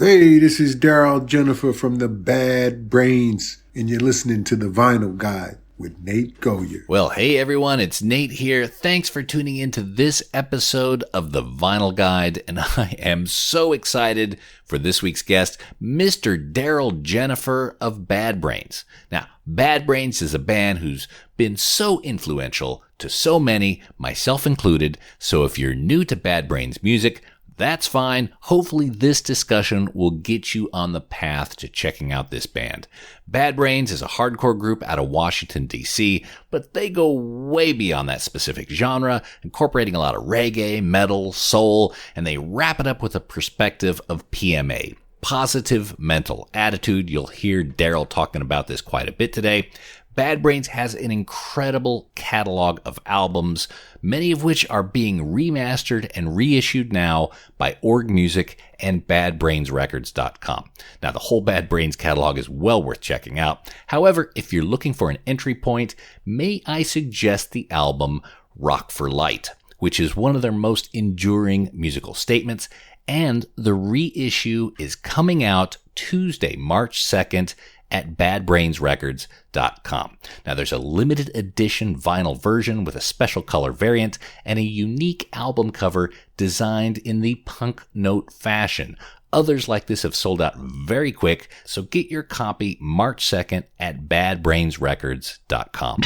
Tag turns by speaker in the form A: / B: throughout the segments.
A: Hey, this is Darryl Jenifer from the Bad Brains, and you're listening to The Vinyl Guide with Nate Goyer.
B: Well, hey everyone, it's Nate here. Thanks for tuning into this episode of The Vinyl Guide, and I am so excited for this week's guest, Mr. Darryl Jenifer of Bad Brains. Now, Bad Brains is a band who's been so influential to so many, myself included, so if you're new to Bad Brains music, that's fine. Hopefully this discussion will get you on the path to checking out this band. Bad Brains is a hardcore group out of Washington, D.C., but they go way beyond that specific genre, incorporating a lot of reggae, metal, soul, and they wrap it up with a perspective of PMA. Positive mental attitude. You'll hear Darryl talking about this quite a bit today. Bad Brains has an incredible catalog of albums, many of which are being remastered and reissued now by Org Music and BadBrainsRecords.com. Now, the whole Bad Brains catalog is well worth checking out. However, if you're looking for an entry point, may I suggest the album Rock for Light, which is one of their most enduring musical statements, and the reissue is coming out Tuesday, March 2nd, at BadBrainsRecords.com. Now, there's a limited edition vinyl version with a special color variant and a unique album cover designed in the punk note fashion. Others like this have sold out very quick, so get your copy March 2nd at BadBrainsRecords.com.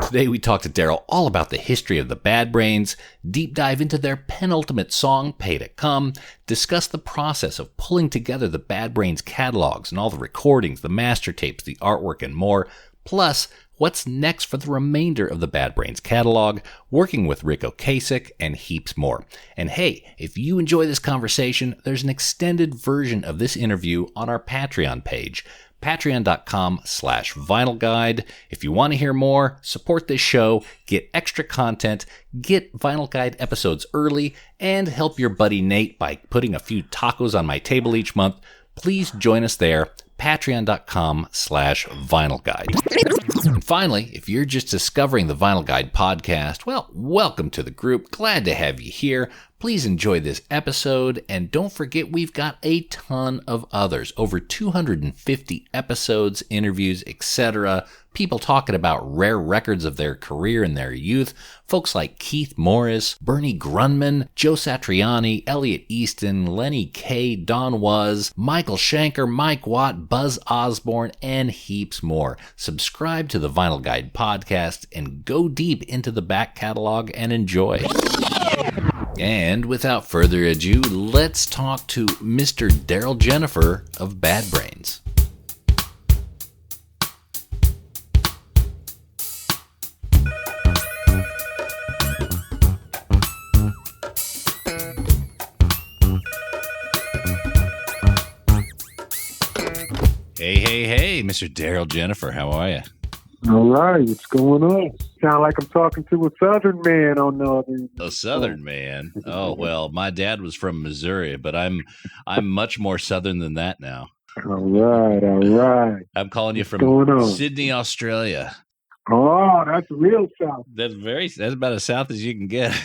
B: Today we talk to Darryl all about the history of the Bad Brains, deep dive into their penultimate song, Pay to Come, discuss the process of pulling together the Bad Brains catalogs and all the recordings, the master tapes, the artwork, and more, plus what's next for the remainder of the Bad Brains catalog, working with Rick Ocasek, and heaps more. And hey, if you enjoy this conversation, there's an extended version of this interview on our Patreon page, patreon.com/vinyl guide. If you want to hear more, support this show, get extra content, get Vinyl Guide episodes early, and help your buddy Nate by putting a few tacos on my table each month, please join us there, patreon.com/vinyl guide. And finally, if you're just discovering the Vinyl Guide podcast, well, welcome to the group. Glad to have you here. Please enjoy this episode, and don't forget we've got a ton of others. Over 250 episodes, interviews, etc. People talking about rare records of their career and their youth. Folks like Keith Morris, Bernie Grunman, Joe Satriani, Elliot Easton, Lenny Kaye, Don Was, Michael Schenker, Mike Watt, Buzz Osborne, and heaps more. Subscribe to the Vinyl Guide podcast and go deep into the back catalog and enjoy. And without further ado, let's talk to Mr. Darryl Jenifer of Bad Brains. Hey, Mr. Darryl Jenifer, how are you?
C: All right, what's going on? Sound like I'm talking to a Southern man on the other end.
B: A Southern man? Oh, well, my dad was from Missouri, but I'm much more Southern than that now.
C: All right.
B: I'm calling you from Sydney, Australia.
C: Oh, that's real South.
B: That's about as South as you can get.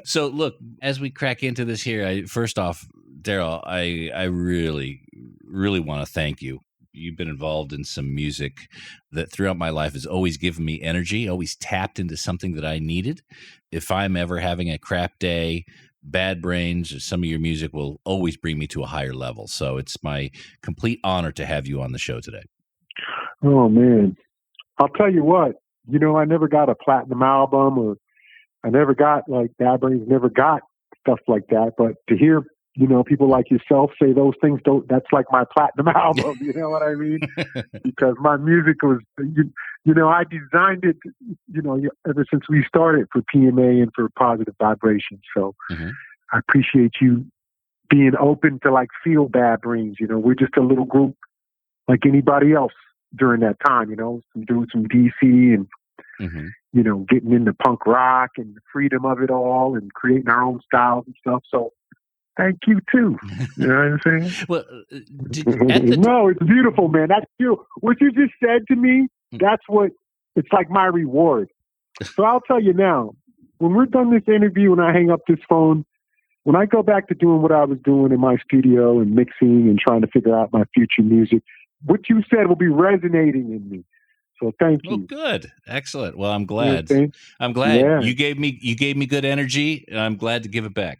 B: So, look, as we crack into this here, first off, Darryl, I really, really want to thank you. You've been involved in some music that throughout my life has always given me energy, always tapped into something that I needed. If I'm ever having a crap day, Bad Brains, or some of your music will always bring me to a higher level. So it's my complete honor to have you on the show today.
C: Oh, man. I'll tell you what, I never got a platinum album, or I never got, Bad Brains never got stuff like that. But to hear people like yourself say those things, that's like my platinum album, you know what I mean? Because my music was, I designed it, ever since we started for PMA and for positive vibrations. So I appreciate you being open to feel Bad Brains. We're just a little group like anybody else during that time, some dudes from DC and, getting into punk rock and the freedom of it all and creating our own styles and stuff. So thank you too. You know what I'm saying?
B: Well,
C: no, it's beautiful, man. That's you. What you just said to me, that's what it's like my reward. So I'll tell you now, when we're done this interview and I hang up this phone, when I go back to doing what I was doing in my studio and mixing and trying to figure out my future music, what you said will be resonating in me. So thank you.
B: Oh, good. Excellent. Well, I'm
C: Yeah,
B: glad. I'm glad
C: yeah.
B: you gave me good energy, and I'm glad to give it back.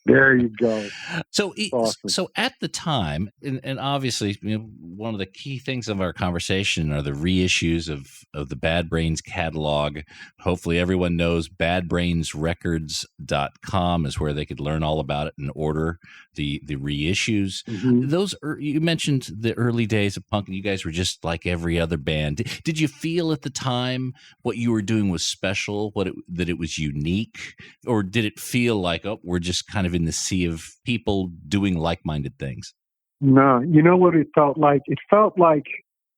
C: There you go.
B: So,
C: Awesome.
B: so at the time, and obviously, one of the key things of our conversation are the reissues of the Bad Brains catalog. Hopefully, everyone knows badbrainsrecords.com is where they could learn all about it and order the reissues.
C: Mm-hmm.
B: Those you mentioned the early days of punk, and you guys were just like every other band. Did you feel at the time what you were doing was special, that it was unique, or did it feel like, oh, we're just kind of in the sea of people doing like-minded things?
C: No, you know what it felt like? It felt like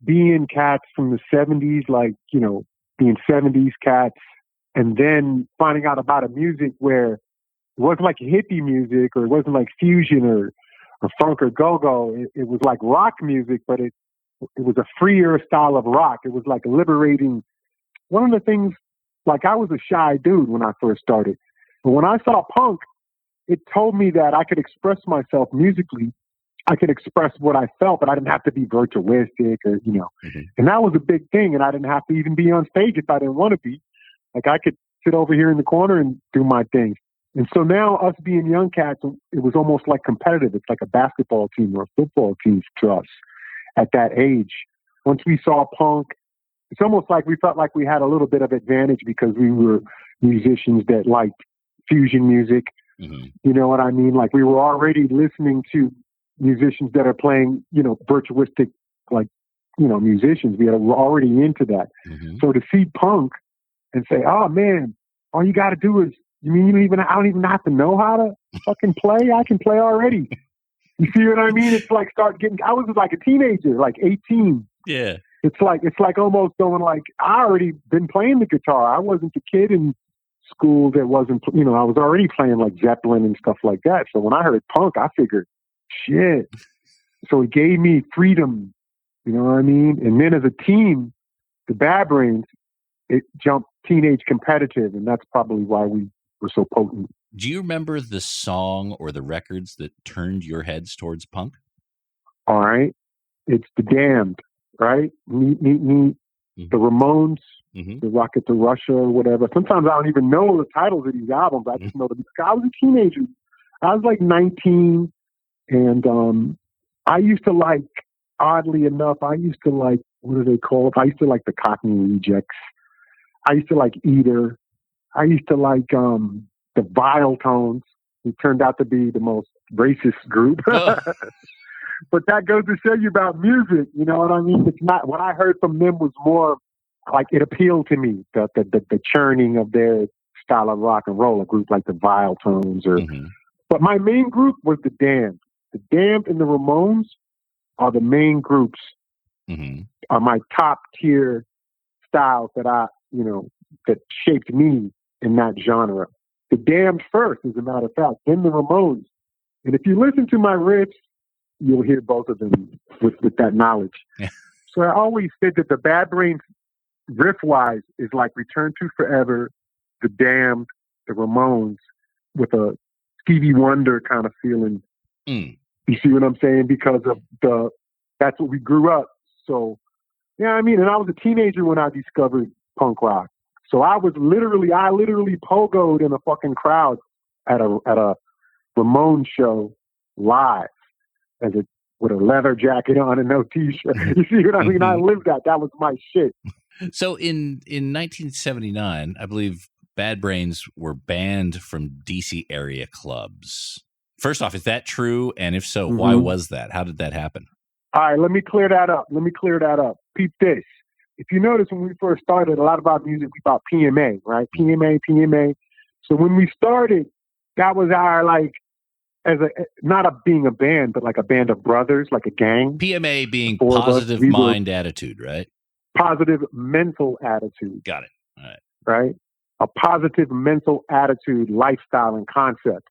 C: being cats from the 70s, like, being 70s cats, and then finding out about a music where it wasn't like hippie music, or it wasn't like fusion or funk or go-go. It was like rock music, but it was a freer style of rock. It was like liberating. One of the things, like, I was a shy dude when I first started, but when I saw punk, it told me that I could express myself musically. I could express what I felt, but I didn't have to be virtuistic or,
B: Mm-hmm.
C: And that was a big thing. And I didn't have to even be on stage if I didn't want to be. Like, I could sit over here in the corner and do my thing. And so now, us being young cats, it was almost like competitive. It's like a basketball team or a football team to us at that age. Once we saw punk, it's almost like we felt like we had a little bit of advantage because we were musicians that liked fusion music.
B: Mm-hmm.
C: You know what I mean? Like, we were already listening to musicians that are playing, virtuistic, like, musicians. We're already into that.
B: Mm-hmm.
C: So to see punk and say, oh man, all you got to do is, I don't even have to know how to fucking play. I can play already. You see what I mean? It's like I was like a teenager, like 18.
B: Yeah.
C: It's like almost going like, I already been playing the guitar. I wasn't the kid in school that wasn't, I was already playing like Zeppelin and stuff like that. So when I heard punk, I figured, shit. So it gave me freedom, you know what I mean? And then as a team, the Bad Brains, it jumped teenage competitive, and that's probably why we were so potent.
B: Do you remember the song or the records that turned your heads towards punk?
C: All right. It's The Damned, right? Meet.
B: Mm-hmm.
C: The Ramones,
B: mm-hmm.
C: The Rocket to Russia, or whatever. Sometimes I don't even know the titles of these albums. I just know them. I was a teenager. I was like 19, and I used to like, oddly enough, what are they called? I used to like the Cockney Rejects. I used to like Eater. I used to like the Vile Tones, who turned out to be the most racist group.
B: Oh.
C: But that goes to show you about music. You know what I mean? It's not, what I heard from them was more like, it appealed to me, the churning of their style of rock and roll, a group like the Vile Tones.
B: Mm-hmm.
C: But my main group was the Damned. The Damned and the Ramones are the main groups,
B: mm-hmm.
C: are my top tier styles that that shaped me in that genre. The Damned first, as a matter of fact, then the Ramones. And if you listen to my riffs, you'll hear both of them with that knowledge.
B: Yeah.
C: So I always said that the Bad Brains, riff-wise, is like Return to Forever, the Damned, the Ramones, with a Stevie Wonder kind of feeling.
B: Mm.
C: You see what I'm saying? Because of that's what we grew up. So, yeah, I mean, and I was a teenager when I discovered punk rock. So I literally pogoed in a fucking crowd at a Ramones show live with a leather jacket on and no t-shirt. You see what I mean? I lived that. That was my shit.
B: So in 1979, I believe Bad Brains were banned from DC area clubs. First off, is that true? And if so, why was that? How did that happen?
C: All right, let me clear that up. Peep this. If you notice, when we first started, a lot of our music, we thought PMA, right? PMA. So when we started, that was our, like, being a band, but like a band of brothers, like a gang.
B: PMA being positive mind attitude, right?
C: Positive mental attitude.
B: Got it. All right.
C: Right? A positive mental attitude, lifestyle, and concept.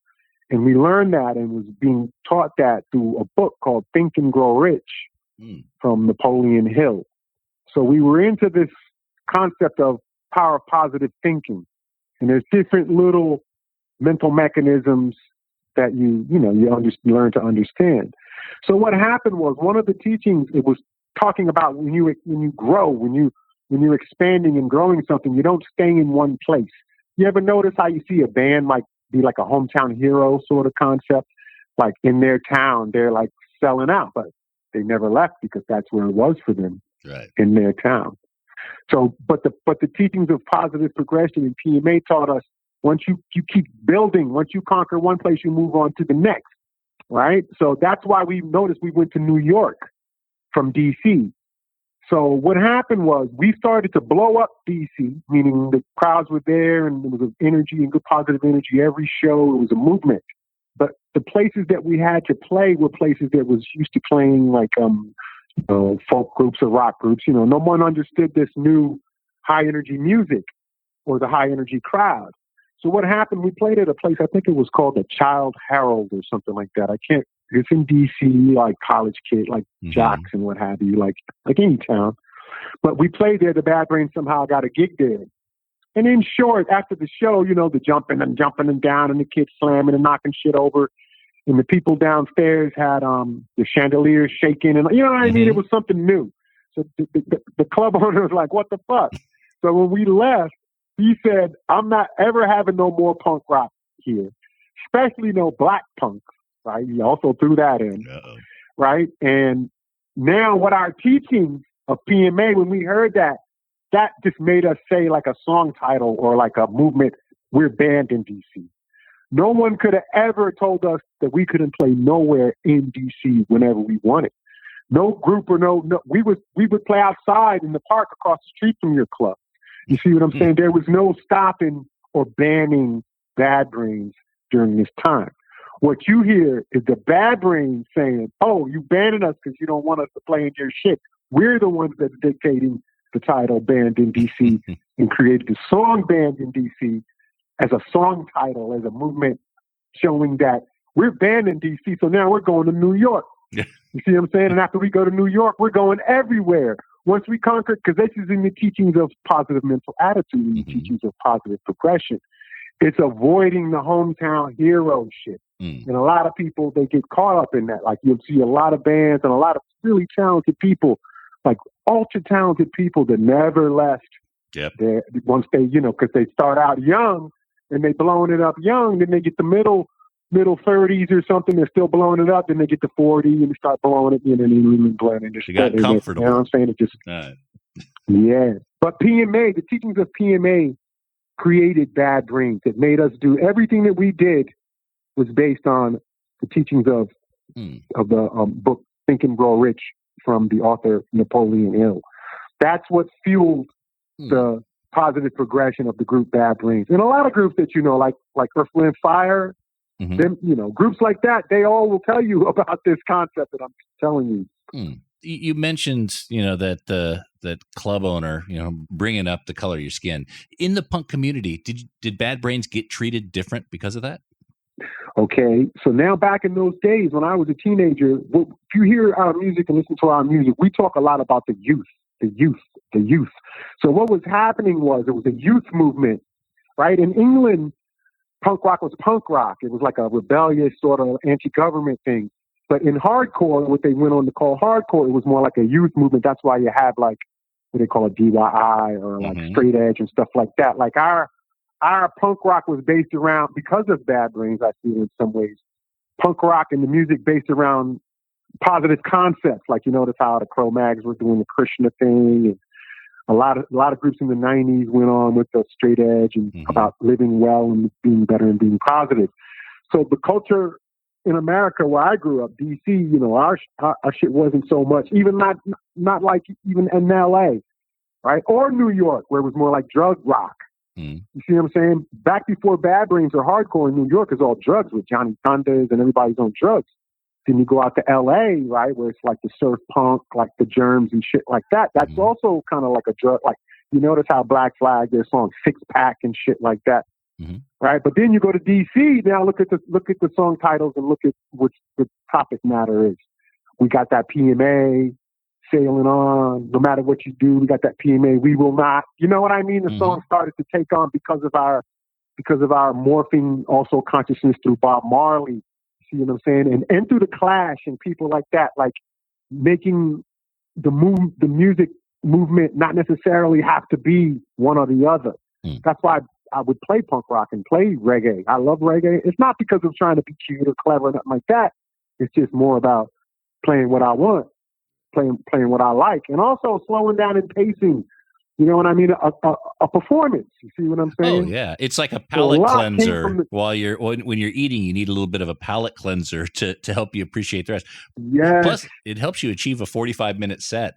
C: And we learned that and was being taught that through a book called Think and Grow Rich from Napoleon Hill. So we were into this concept of power of positive thinking. And there's different little mental mechanisms that you learn to understand. So what happened was, one of the teachings, it was talking about when you grow, when you're expanding and growing something, you don't stay in one place. You ever notice how you see a band might be like a hometown hero sort of concept? Like in their town, they're like selling out, but they never left because that's where it was for them,
B: right,
C: in their town. So, but the teachings of positive progression in PMA taught us, once you keep building, once you conquer one place, you move on to the next, right? So that's why we noticed we went to New York from DC. So what happened was, we started to blow up DC, meaning the crowds were there and there was energy and good positive energy every show. It was a movement. But the places that we had to play were places that was used to playing like folk groups or rock groups. No one understood this new high energy music or the high energy crowd. So what happened, we played at a place, I think it was called the Child Herald or something like that. It's in DC, like college kid, like jocks and what have you, like any town. But we played there. The Bad Brains somehow got a gig there. And in short, after the show, the jumping and down and the kids slamming and knocking shit over. And the people downstairs had the chandeliers shaking. And you know what I mean? It was something new. So the club owner was like, what the fuck? So when we left, he said, I'm not ever having no more punk rock here, especially no black punk. Right? He also threw that in. Uh-oh. Right? And now what our teachings of PMA, when we heard that just made us say like a song title or like a movement, we're banned in DC. No one could have ever told us that we couldn't play nowhere in DC whenever we wanted. No group or no, we would play outside in the park across the street from your club. You see what I'm saying? There was no stopping or banning Bad Brains during this time. What you hear is the Bad Brains saying, oh, you banning us because you don't want us to play in your shit. We're the ones that's dictating the title Banned in DC and created the song Banned in DC as a song title, as a movement showing that we're banned in DC. So now we're going to New York. You see what I'm saying? And after we go to New York, we're going everywhere. Once we conquer, because this is in the teachings of positive mental attitude, in the teachings of positive progression. It's avoiding the hometown hero shit. And a lot of people, they get caught up in that. Like you'll see a lot of bands and a lot of really talented people, like ultra talented people that never left.
B: Yep.
C: Once they, because they start out young and they blowing it up young, then they get the middle 30s or something, they're still blowing it up, then they get to 40 and they start blowing it, and then they blend and just
B: you got comfortable.
C: You know what I'm saying? It just, yeah. But PMA, the teachings of PMA created Bad Brains. It made us do everything that we did was based on the teachings of the book Think and Grow Rich from the author Napoleon Hill. That's what fueled the positive progression of the group Bad Brains. And a lot of groups that like Earth, Wind, Fire, them, groups like that, they all will tell you about this concept that I'm telling you.
B: You mentioned, that club owner, bringing up the color of your skin. In the punk community, did Bad Brains get treated different because of that?
C: Okay, so now back in those days when I was a teenager, if you hear our music and listen to our music, we talk a lot about the youth. So what was happening was, it was a youth movement, right? In England, punk rock was punk rock. It was like a rebellious sort of anti-government thing. But in hardcore, what they went on to call hardcore, it was more like a youth movement. That's why you have like what they call a DIY or like straight edge and stuff like that. Like our punk rock was based around, because of Bad Brains, I feel in some ways, punk rock and the music based around positive concepts. Like, notice how the Cro-Mags were doing the Krishna thing, and a lot of groups in the 90s went on with the straight edge and about living well and being better and being positive. So the culture in America where I grew up, DC, our shit wasn't so much, even not like even in LA, right? Or New York, where it was more like drug rock. You see what I'm saying? Back before Bad Brains or hardcore in New York is all drugs with Johnny Thunders and everybody's on drugs. Then you go out to LA, right, where it's like the surf punk, like the Germs and shit like that. That's also kind of like a drug. Like, you notice how Black Flag, their song Six Pack and shit like that, right? But then you go to DC. Now look at the song titles and look at what the topic matter is. We got that PMA sailing on. No matter what you do, we got that PMA. We will not. You know what I mean? The song started to take on because of because of our morphing also consciousness through Bob Marley. See what I'm saying? And through the Clash and people like that, like making the music movement not necessarily have to be one or the other. That's why I would play punk rock and play reggae. I love reggae. It's not because I'm trying to be cute or clever or nothing like that. It's just more about playing what I want, playing what I like, and also slowing down and pacing. You know what I mean? A performance. You see what I'm saying?
B: Oh yeah, it's like a palate cleanser. When you're eating, you need a little bit of a palate cleanser to help you appreciate the rest.
C: Yes.
B: Plus, it helps you achieve a 45-minute set.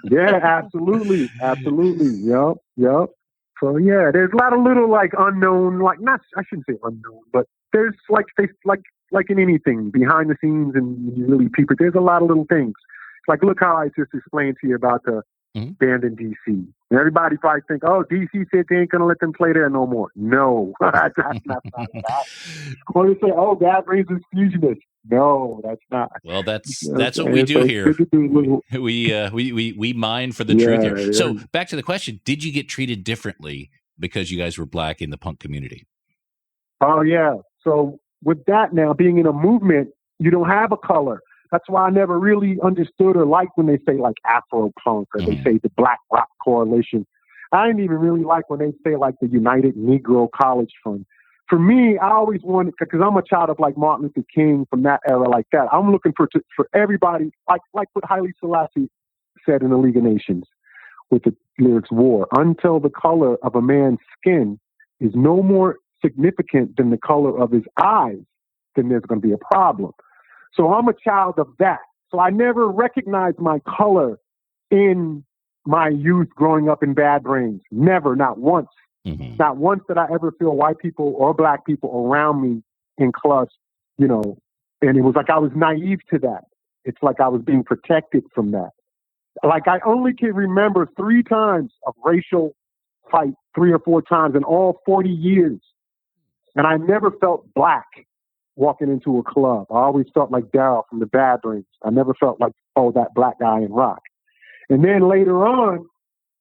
C: Yeah, absolutely. Yep. So yeah, there's a lot of little like unknown, like not, I shouldn't say unknown, but there's like in anything behind the scenes, and you really peep it. There's a lot of little things. Like look how I just explained to you about the band in DC. And everybody probably think, oh, DC said they ain't gonna let them play there no more. No, that's not that. Or they say, oh, Bad Brains is fusionist. No, that's not.
B: Well, that's what we do here. We mine for the truth here.
C: Yeah.
B: So back to the question: did you get treated differently because you guys were black in the punk community?
C: Oh yeah. So with that now being in a movement, you don't have a color. That's why I never really understood or liked when they say like Afro punk or they say the Black Rock Coalition. I didn't even really like when they say like the United Negro College Fund. For me, I always wanted, because I'm a child of like Martin Luther King from that era like that. I'm looking for everybody, like what Haile Selassie said in the League of Nations with the lyrics war, until the color of a man's skin is no more significant than the color of his eyes, then there's going to be a problem. So I'm a child of that. So I never recognized my color in my youth growing up in Bad Brains. Never, not once. Not once did I ever feel white people or black people around me in clubs, you know, and it was like I was naive to that. It's like I was being protected from that. Like I only can remember 3 times of racial fight, 3 or 4 times in all 40 years. And I never felt black walking into a club. I always felt like Darryl from the Bad Brains. I never felt like, oh, that black guy in rock. And then later on,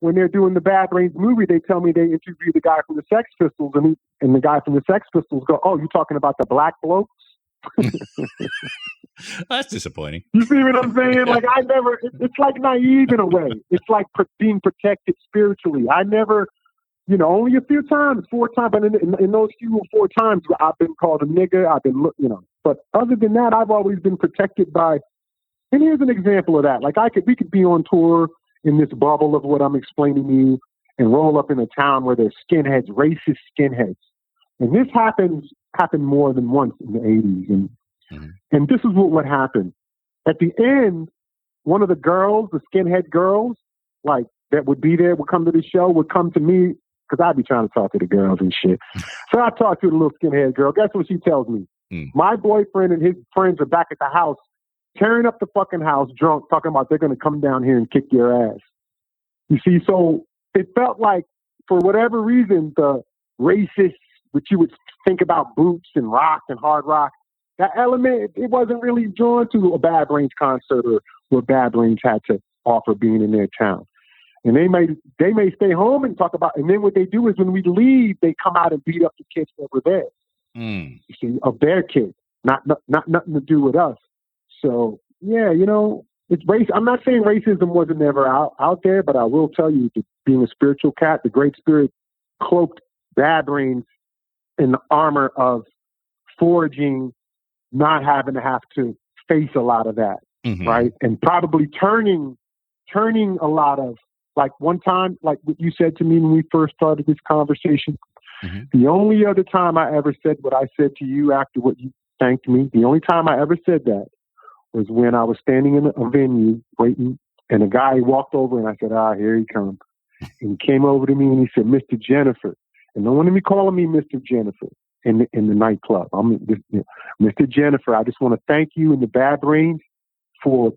C: when they're doing the Bad Brains movie, they tell me they interview the guy from the Sex Pistols, and the guy from the Sex Pistols go, oh, you talking about the black blokes?
B: That's disappointing.
C: You see what I'm saying? Like it's like naive in a way. It's like being protected spiritually. I never, you know, only a few times, 4 times, but in those few 4 times, I've been called a nigger. I've been, you know, but other than that, I've always been protected by, and here's an example of that. Like we could be on tour in this bubble of what I'm explaining to you and roll up in a town where there's skinheads, racist skinheads. And this happened more than once in the 80s. And this is what would happen. At the end, one of the girls, the skinhead girls, like that would be there, would come to the show, would come to me, because I'd be trying to talk to the girls and shit. So I talked to the little skinhead girl. Guess what she tells me? My boyfriend and his friends are back at the house, tearing up the fucking house, drunk, talking about they're going to come down here and kick your ass. You see, so it felt like, for whatever reason, the racist, which you would think about boots and rock and hard rock, that element, it wasn't really drawn to a Bad Brains concert or what Bad Brains had to offer being in their town. And they may stay home and talk about, and then what they do is when we leave, they come out and beat up the kids that were there. You see, of their kids, not nothing to do with us. So yeah, you know, it's race. I'm not saying racism wasn't never out there, but I will tell you that being a spiritual cat, the Great Spirit cloaked Bad Brains in the armor of foraging, not having to have to face a lot of that, right? And probably turning a lot of, like one time, like what you said to me when we first started this conversation, the only other time I ever said what I said to you after what you thanked me, the only time I ever said that was when I was standing in a venue waiting, and a guy walked over, and I said, here he comes. And he came over to me and he said, Mr. Jenifer. And no one to be calling me Mr. Jenifer in the nightclub. Mr. Jenifer, I just want to thank you and the Bad Brains for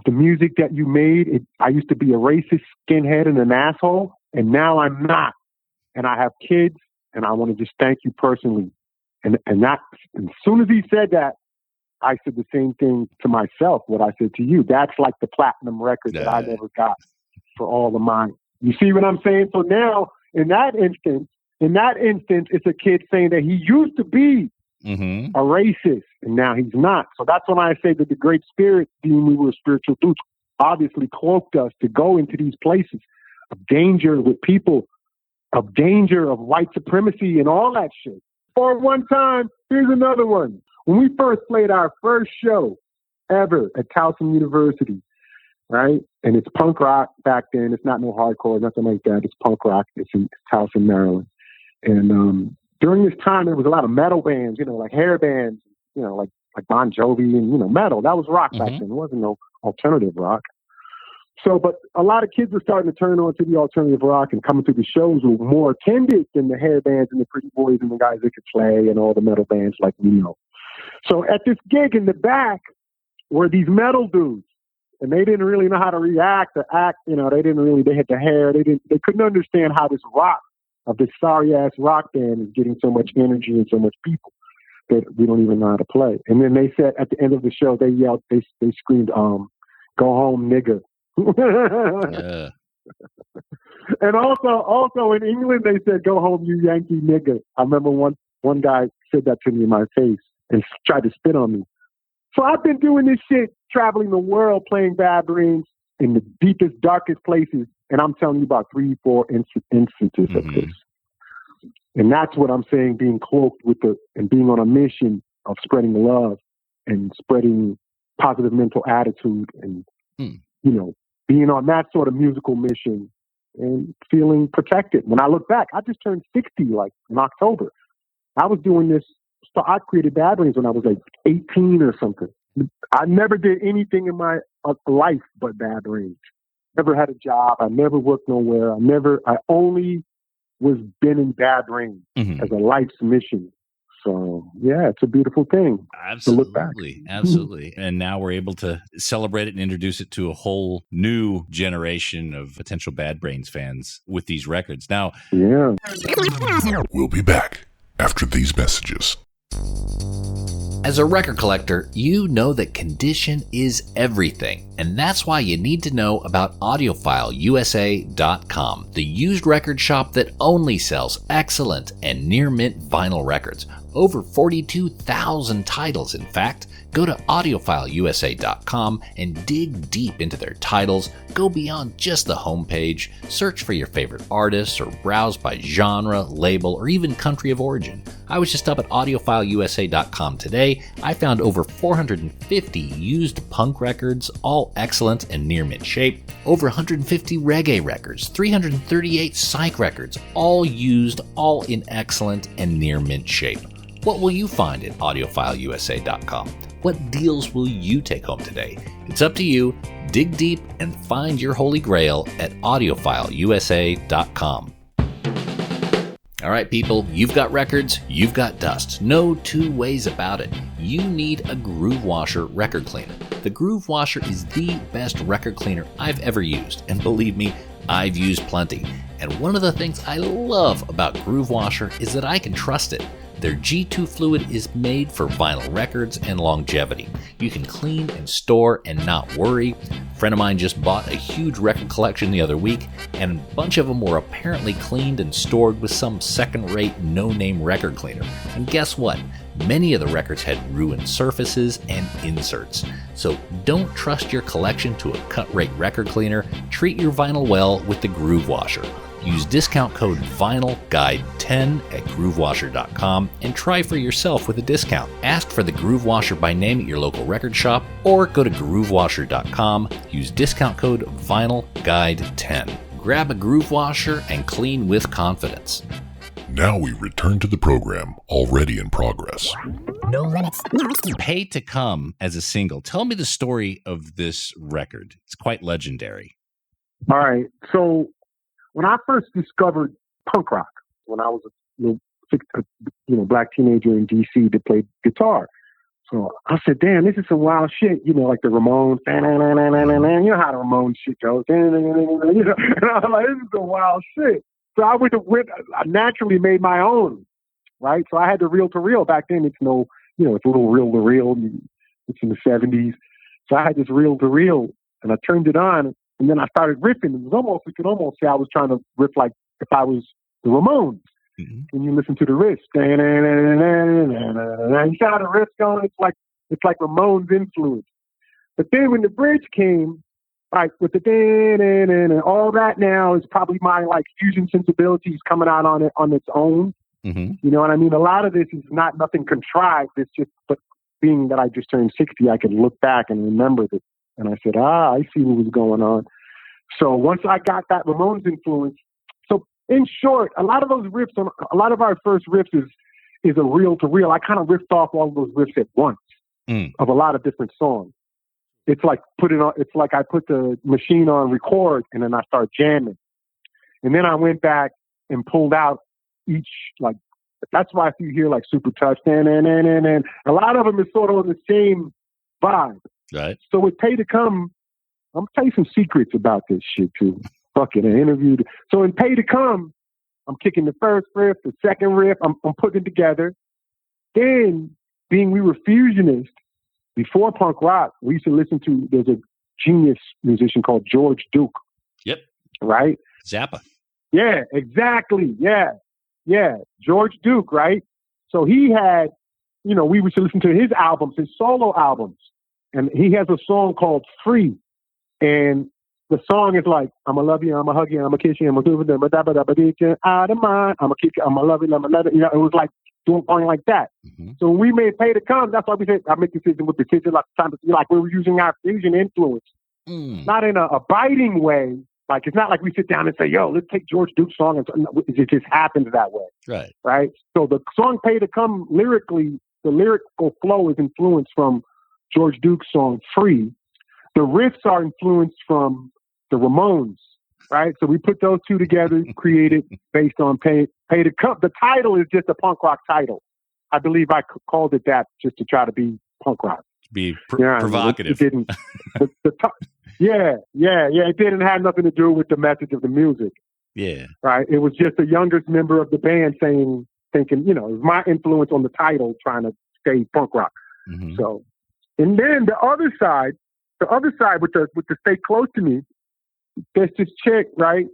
C: the music that you made. I used to be a racist skinhead and an asshole, and now I'm not. And I have kids, and I want to just thank you personally. And as soon as he said that, I said the same thing to myself, what I said to you. That's like the platinum record that I never got for all of mine. You see what I'm saying? So now, in that instance, in that instance, it's a kid saying that he used to be a racist, and now he's not. So that's when I say that the Great Spirit, being we were spiritual dudes, obviously cloaked us to go into these places of danger with people, of danger of white supremacy and all that shit. Or one time, here's another one. When we first played our first show ever at Towson University, right? And it's punk rock back then. It's not no hardcore, nothing like that. It's punk rock. It's in Towson, Maryland. And during this time, there was a lot of metal bands, like hair bands, like Bon Jovi and, metal. That was rock back then. There wasn't no alternative rock. So, but a lot of kids were starting to turn on to the alternative rock and coming to the shows were more attended than the hair bands and the pretty boys and the guys that could play and all the metal bands like we know. So at this gig in the back were these metal dudes, and they didn't really know how to react or act. They had the hair. They couldn't understand how this rock of this sorry ass rock band is getting so much energy and so much people that we don't even know how to play. And then they said at the end of the show, they yelled, they screamed, "Go home, nigga."
B: Yeah.
C: And also in England, they said, "Go home, you Yankee nigga." I remember one guy said that to me in my face and tried to spit on me. So I've been doing this shit, traveling the world, playing Bad Brains in the deepest, darkest places. And I'm telling you about 3-4 instances of this. And that's what I'm saying, being cloaked and being on a mission of spreading love and spreading positive mental attitude and, being on that sort of musical mission and feeling protected. When I look back, I just turned 60 like in October. I was doing this. So I created Bad Brains when I was like 18 or something. I never did anything in my life but Bad Brains. Never had a job. I never worked nowhere. I only was been in Bad Brains as a life's mission. So yeah, it's a beautiful thing.
B: Absolutely.
C: To look back.
B: Absolutely. And now we're able to celebrate it and introduce it to a whole new generation of potential Bad Brains fans with these records. Now,
C: yeah.
D: We'll be back after these messages.
B: As a record collector, you know that condition is everything, and that's why you need to know about AudiofileUSA.com, the used record shop that only sells excellent and near-mint vinyl records. Over 42,000 titles, in fact. Go to AudiofileUSA.com and dig deep into their titles. Go beyond just the homepage. Search for your favorite artists or browse by genre, label, or even country of origin. I was just up at AudiofileUSA.com today. I found over 450 used punk records, all excellent and near mint shape. Over 150 reggae records, 338 psych records, all used, all in excellent and near mint shape. What will you find at AudiofileUSA.com? What deals will you take home today? It's up to you. Dig deep and find your holy grail at AudiofileUSA.com. All right, people, you've got records, you've got dust. No two ways about it. You need a Groove Washer record cleaner. The Groove Washer is the best record cleaner I've ever used. And believe me, I've used plenty. And one of the things I love about Groove Washer is that I can trust it. Their G2 fluid is made for vinyl records and longevity. You can clean and store and not worry. A friend of mine just bought a huge record collection the other week, and a bunch of them were apparently cleaned and stored with some second-rate, no-name record cleaner. And guess what? Many of the records had ruined surfaces and inserts. So don't trust your collection to a cut-rate record cleaner. Treat your vinyl well with the Groove Washer. Use discount code VinylGuide10 at GrooveWasher.com and try for yourself with a discount. Ask for the Groove Washer by name at your local record shop or go to GrooveWasher.com. Use discount code VinylGuide10. Grab a Groove Washer and clean with confidence.
D: Now we return to the program already in progress.
E: No limits.
B: Pay to Come as a single. Tell me the story of this record. It's quite legendary.
C: All right. So when I first discovered punk rock, when I was a black teenager in D.C. that played guitar, so I said, "Damn, this is some wild shit." Like the Ramones, you know how the Ramones shit goes, and I was like, "This is some wild shit." So I I naturally made my own, right? So I had the reel-to-reel. Back then, it's it's a little reel-to-reel. It's in the 70s. So I had this reel-to-reel, and I turned it on. And then I started riffing. You could almost say I was trying to riff like if I was the Ramones. when you listen to the riffs. You see how the riffs going? It's like Ramones influence. But then when the bridge came, like with the and all that now is probably my like fusion sensibilities coming out on its own. You know what I mean? A lot of this is nothing contrived. It's just, but being that I just turned 60, I can look back and remember this. And I said, I see what was going on. So once I got that Ramones influence, so in short, a lot of those riffs, a lot of our first riffs is a reel to reel. I kind of riffed off all of those riffs at once of a lot of different songs. It's like it's like I put the machine on record and then I start jamming. And then I went back and pulled out each, like, that's why if you hear like Super Touch, and a lot of them is sort of on the same vibe.
B: Right.
C: So with Pay to Come, I'm gonna tell you some secrets about this shit too. Fuck it, I interviewed. So in Pay to Come, I'm kicking the first riff, the second riff, I'm putting it together. Then, being we were fusionists, before punk rock, we used to listen to, there's a genius musician called George Duke.
B: Yep.
C: Right?
B: Zappa.
C: Yeah, exactly. Yeah. George Duke, right? So he had, we used to listen to his albums, his solo albums. And he has a song called Free. And the song is like, I'm going to love you, I'm going to hug you, I'm going to kiss you, I'm going to do it, out of mind, I'm going to kick you, I'm going to love you, I'm going to let it. It was like doing something like that. So when we made Pay to Come, that's why we said, I make decisions with decisions like time, like we were using our fusion influence. Not in a biting way. Like, it's not like we sit down and say, yo, let's take George Duke's song. And it just happens that way. Right. So the song Pay to Come, lyrically, the lyrical flow is influenced from George Duke's song Free. The riffs are influenced from the Ramones. Right. So we put those two together, created based on Pay to Come. The title is just a punk rock title. I believe I called it that just to try to be punk rock.
B: Be provocative.
C: It didn't. It didn't have nothing to do with the message of the music.
B: Yeah.
C: Right. It was just the youngest member of the band thinking, it was my influence on the title, trying to stay punk rock. So, and then the other side with the Stay Close to Me, there's this chick, right?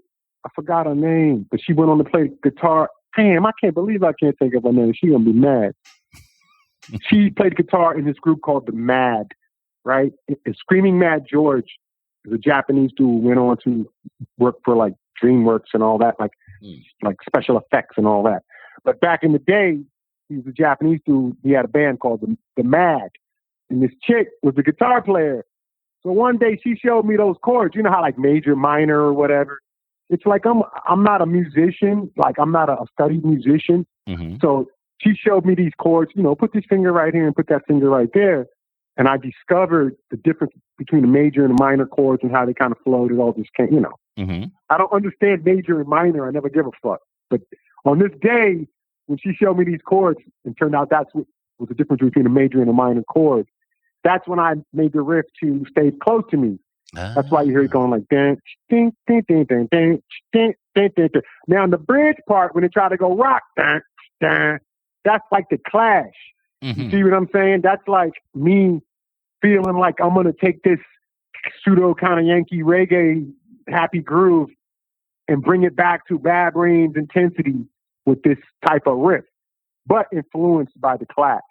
C: I forgot her name, but she went on to play guitar. Damn, I can't believe I can't think of her name. She's gonna be mad. She played guitar in this group called the Mad, right? And Screaming Mad George is a Japanese dude who went on to work for like DreamWorks and all that, like special effects and all that. But back in the day, he was a Japanese dude. He had a band called the Mad, and this chick was a guitar player. So one day she showed me those chords. You know how like major, minor, or whatever. It's like I'm not a musician. Like I'm not a studied musician. So she showed me these chords. Put this finger right here and put that finger right there. And I discovered the difference between the major and the minor chords and how they kind of flowed. It all just came. I don't understand major and minor. I never give a fuck. But on this day, when she showed me these chords, and turned out that's what was the difference between a major and a minor chord. That's when I made the riff to Stay Close to Me. That's why you hear it going like ding, ding, ding, ding, ding, ding, ding, ding, ding. Now in the bridge part, when they try to go rock, ding, ding, that's like the Clash. You see what I'm saying? That's like me feeling like I'm gonna take this pseudo kind of Yankee reggae happy groove and bring it back to Bad Brains intensity with this type of riff, but influenced by the Clash.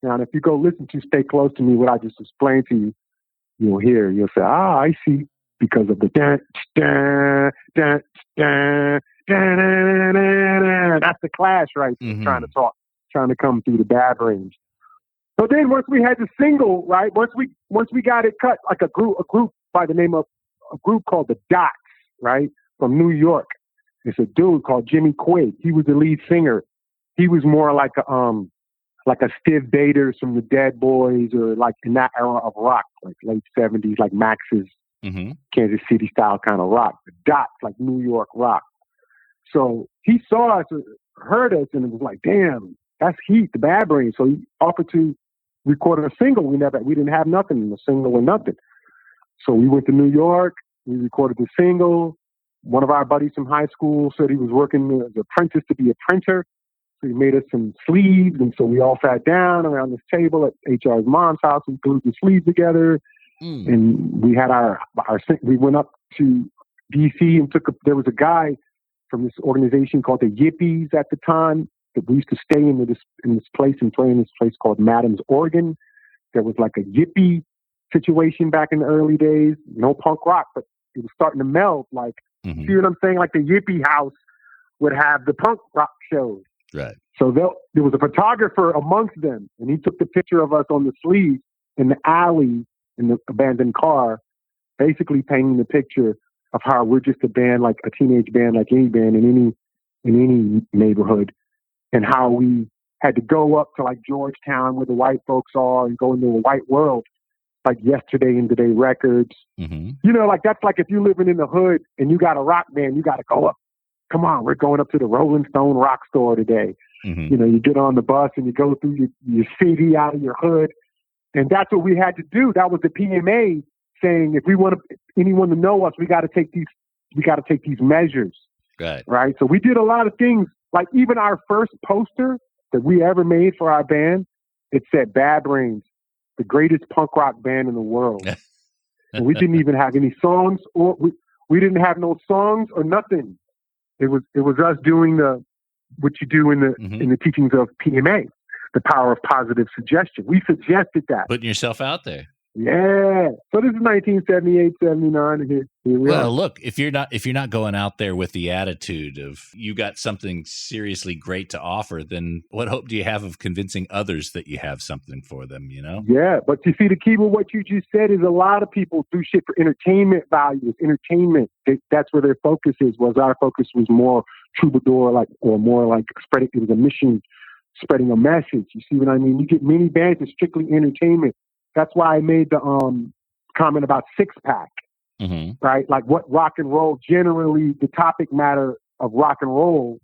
C: Now, if you go listen to Stay Close to Me, what I just explained to you, you'll say, I see, because of the dun, dun, dun, dun, dun, dun, dun. That's the Clash right there, trying to come through the Bad Range. So then once we had the single, right, once we got it cut, like a group by the name of a group called the Dots, right, from New York. It's a dude called Jimmy Quaid. He was the lead singer. He was more like a Steve Baders from the Dead Boys, or like in that era of rock, like late 70s, like Max's Kansas City style kind of rock. The Dots, like New York rock. So he saw us, heard us, and it was like, damn, that's heat, the Bad Brains. So he offered to record a single. We didn't have nothing, a single or nothing. So we went to New York. We recorded the single. One of our buddies from high school said he was working as an apprentice to be a printer. So he made us some sleeves, and so we all sat down around this table at HR's mom's house. We glued the sleeves together, and we had we went up to DC and there was a guy from this organization called the Yippies at the time. That we used to stay in this place and play in this place called Madams, Oregon. There was like a Yippie situation back in the early days. No punk rock, but it was starting to meld. Like, see what I'm saying? Like the Yippie house would have the punk rock shows.
B: Right.
C: So there was a photographer amongst them, and he took the picture of us on the sleeve in the alley in the abandoned car, basically painting the picture of how we're just a band, like a teenage band, like any band in any neighborhood, and how we had to go up to like Georgetown where the white folks are and go into a white world, like Yesterday and Today Records. You know, like that's like if you're living in the hood and you got a rock band, you got to go up. Come on, we're going up to the Rolling Stone rock store today. You know, you get on the bus and you go through your CD out of your hood. And that's what we had to do. That was the PMA saying, if we want anyone to know us, we got to take these measures. Right. So we did a lot of things. Like even our first poster that we ever made for our band, it said Bad Brains, the greatest punk rock band in the world. And we didn't even have any songs, or we didn't have no songs or nothing. It was us doing what you do in the teachings of PMA, the power of positive suggestion. We suggested that.
B: Putting yourself out there.
C: Yeah. So this is 1978, 79. And here we are.
B: Look, if you're not going out there with the attitude of you got something seriously great to offer, then what hope do you have of convincing others that you have something for them, you know?
C: Yeah. But you see, the key with what you just said is a lot of people do shit for entertainment values, entertainment. That's where their focus is. Was our focus was more troubadour, or more like spreading. It was a mission, spreading a message. You see what I mean? You get many bands that's strictly entertainment. That's why I made the comment about Six Pack, right? Like what rock and roll, generally the topic matter of rock and roll,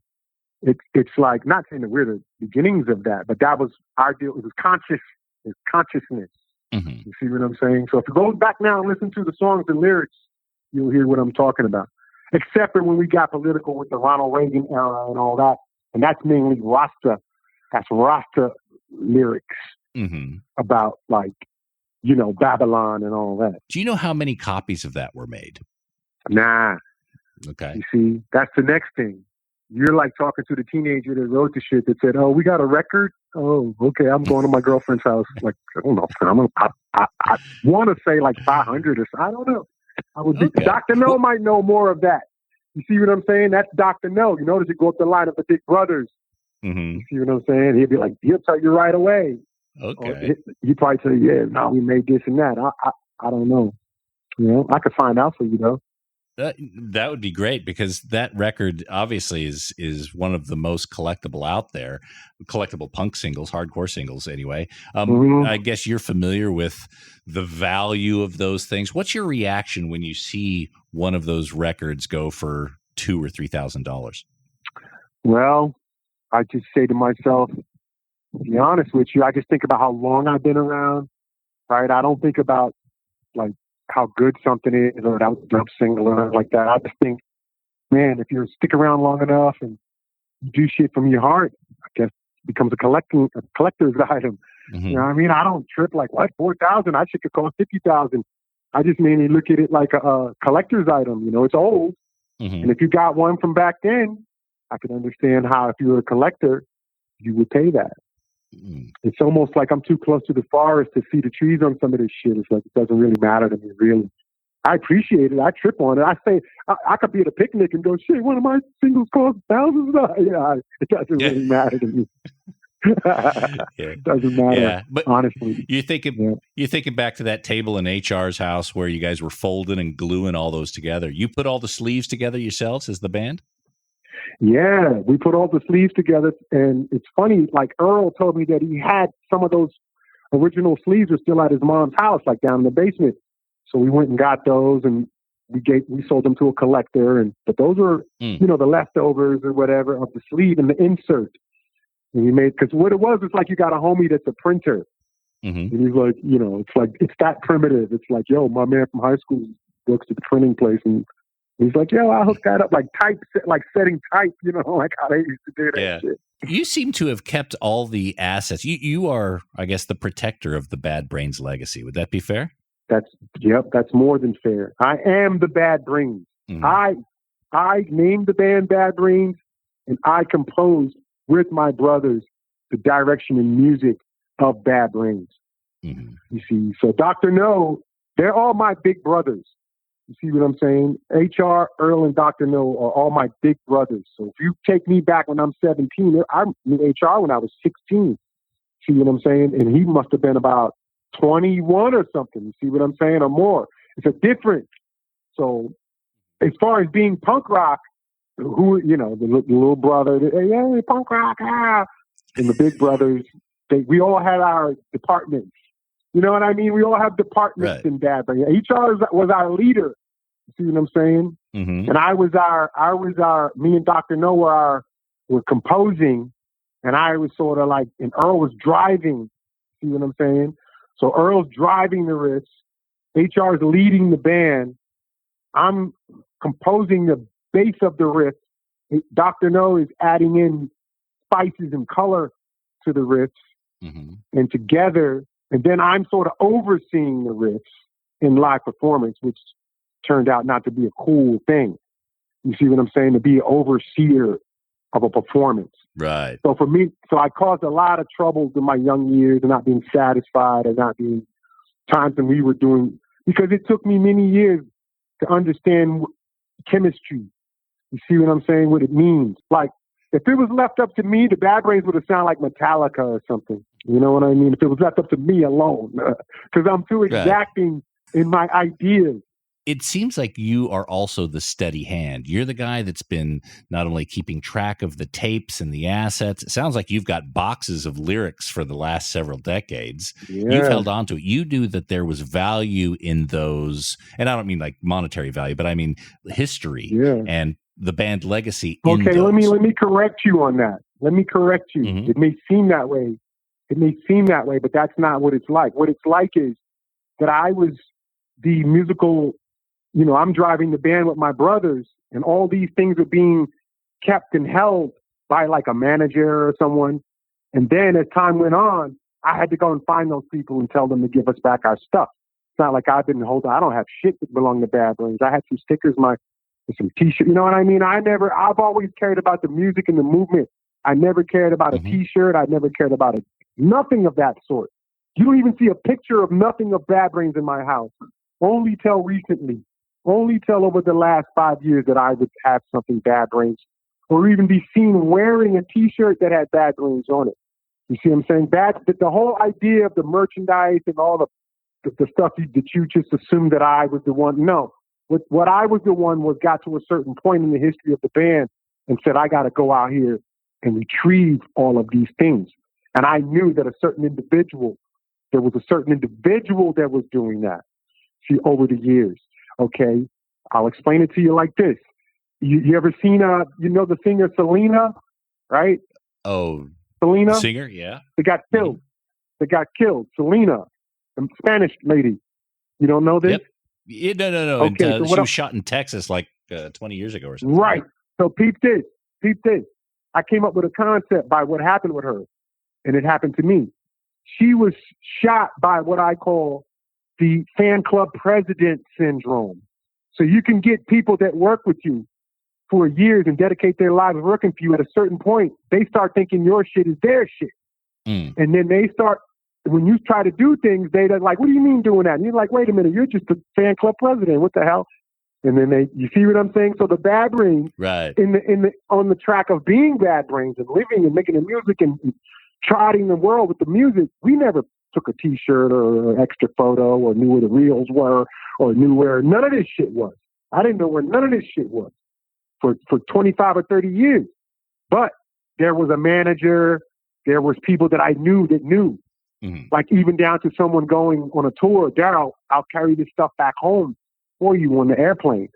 C: it's like, not saying that we're the beginnings of that, but that was our deal. It was consciousness. You see what I'm saying? So if you go back now and listen to the songs and lyrics, you'll hear what I'm talking about. Except for when we got political with the Ronald Reagan era and all that. And that's mainly Rasta. That's Rasta lyrics about like, you know, Babylon and all that.
B: Do you know how many copies of that were made?
C: Nah.
B: Okay.
C: You see, that's the next thing. You're like talking to the teenager that wrote the shit that said, "Oh, we got a record. Oh, okay. I'm going to my girlfriend's house." Like, I don't know. I want to say like 500 or so. I don't know. Dr. No might know more of that. You see what I'm saying? That's Dr. No. You notice you go up the line of the Big Brothers. You see what I'm saying? He'll be like, he'll tell you right away.
B: Okay.
C: You probably say, "Yeah, no, we made this and that." I don't know. You know, I could find out for you though.
B: That would be great, because that record obviously is one of the most collectible out there, collectible punk singles, hardcore singles anyway. I guess you're familiar with the value of those things. What's your reaction when you see one of those records go for $2,000 or $3,000?
C: Well, I just say to myself, to be honest with you, I just think about how long I've been around, right? I don't think about like how good something is or that was a dope single or anything like that. I just think, man, if you stick around long enough and you do shit from your heart, I guess it becomes a collector's item. You know what I mean? I don't trip like, what, 4,000? I should could cost 50,000. I just mainly look at it like a collector's item. You know, it's old. And if you got one from back then, I could understand how if you were a collector, you would pay that. It's almost like I'm too close to the forest to see the trees on some of this shit. It's like, it doesn't really matter to me, really. I appreciate it. I trip on it. I say, I could be at a picnic and go, shit, one of my singles costs thousands of dollars. Yeah, it doesn't really matter to me. It doesn't matter. Yeah, but honestly,
B: you're thinking back to that table in HR's house where you guys were folding and gluing all those together. You put all the sleeves together yourselves as the band?
C: Yeah, we put all the sleeves together, and it's funny, like Earl told me that he had some of those original sleeves are still at his mom's house, like down in the basement. So we went and got those, and we sold them to a collector, but those were, you know, the leftovers or whatever of the sleeve and the insert. And we made, because what it was, it's like you got a homie that's a printer, and he's like, you know, it's that primitive. It's like, yo, my man from high school works at the printing place, and he's like, yo, I'll hook that up, like setting type, you know, like how they used to do that shit.
B: You seem to have kept all the assets. You are, I guess, the protector of the Bad Brains legacy. Would that be fair?
C: That's more than fair. I am the Bad Brains. I named the band Bad Brains, and I composed with my brothers the direction and music of Bad Brains.
B: Mm-hmm.
C: You see, so Dr. No, they're all my big brothers. You see what I'm saying? HR, Earl, and Dr. No are all my big brothers. So if you take me back when I'm 17, I knew HR when I was 16. See what I'm saying? And he must have been about 21 or something. You see what I'm saying? Or more. It's a difference. So as far as being punk rock, who, you know, the little brother, yeah, punk rock, and the big brothers, we all had our departments. You know what I mean? We all have departments in Bad Brains. HR was our leader. You see what I'm saying?
B: Mm-hmm.
C: And me and Dr. No were composing, and I was sort of like, and Earl was driving. See what I'm saying? So Earl's driving the riffs. HR is leading the band. I'm composing the bass of the riff. Dr. No is adding in spices and color to the riffs, and together, and then I'm sort of overseeing the riffs in live performance, which turned out not to be a cool thing. You see what I'm saying? To be an overseer of a performance.
B: Right.
C: So for me, I caused a lot of troubles in my young years and not being satisfied and not being times when we were doing, because it took me many years to understand chemistry. You see what I'm saying? What it means. Like, if it was left up to me, the Bad Brains would have sounded like Metallica or something. You know what I mean? If it was left up to me alone, because I'm too exacting in my ideas.
B: It seems like you are also the steady hand. You're the guy that's been not only keeping track of the tapes and the assets. It sounds like you've got boxes of lyrics for the last several decades.
C: Yeah.
B: You've held on to it. You knew that there was value in those, and I don't mean like monetary value, but I mean history and the band legacy.
C: Okay, let me correct you on that. Let me correct you.
B: Mm-hmm.
C: It may seem that way. But that's not what it's like. What it's like is that I was the musical. You know, I'm driving the band with my brothers, and all these things are being kept and held by like a manager or someone. And then as time went on, I had to go and find those people and tell them to give us back our stuff. It's not like I've been holding. I don't have shit that belong to Bad Brains. I had some stickers, some T-shirts. You know what I mean? I've always cared about the music and the movement. I never cared about a T-shirt. I never cared about nothing of that sort. You don't even see a picture of nothing of Bad Brains in my house. Only till recently. Only till over the last 5 years that I would have something Bad Brains, or even be seen wearing a T-shirt that had Bad Brains on it. You see what I'm saying? The whole idea of the merchandise and all the stuff that you just assumed that I was the one. No, what I was the one got to a certain point in the history of the band and said, I got to go out here and retrieve all of these things. And I knew that there was a certain individual that was doing that. See, over the years. Okay, I'll explain it to you like this. You ever seen the singer Selena, right?
B: Oh,
C: Selena,
B: the singer, yeah.
C: They got killed. Mm-hmm. They got killed. Selena, the Spanish lady. You don't know this?
B: Yep. Yeah, no.
C: Okay,
B: and, she was shot in Texas like 20 years ago or something.
C: Right. So peep this. I came up with a concept by what happened with her, and it happened to me. She was shot by what I call the fan club president syndrome. So you can get people that work with you for years and dedicate their lives working for you. At a certain point, they start thinking your shit is their shit. And then they start, when you try to do things, they're like, what do you mean doing that? And you're like, wait a minute, you're just the fan club president. What the hell? And then you see what I'm saying? So the Bad Brains,
B: right,
C: on the track of being Bad Brains and living and making the music and trotting the world with the music, we never took a T-shirt or an extra photo or knew where the reels were or knew where none of this shit was. I didn't know where none of this shit was for 25 or 30 years. But there was a manager, there was people that I knew that knew. Like even down to someone going on a tour, Darryl, I'll carry this stuff back home for you on the airplane,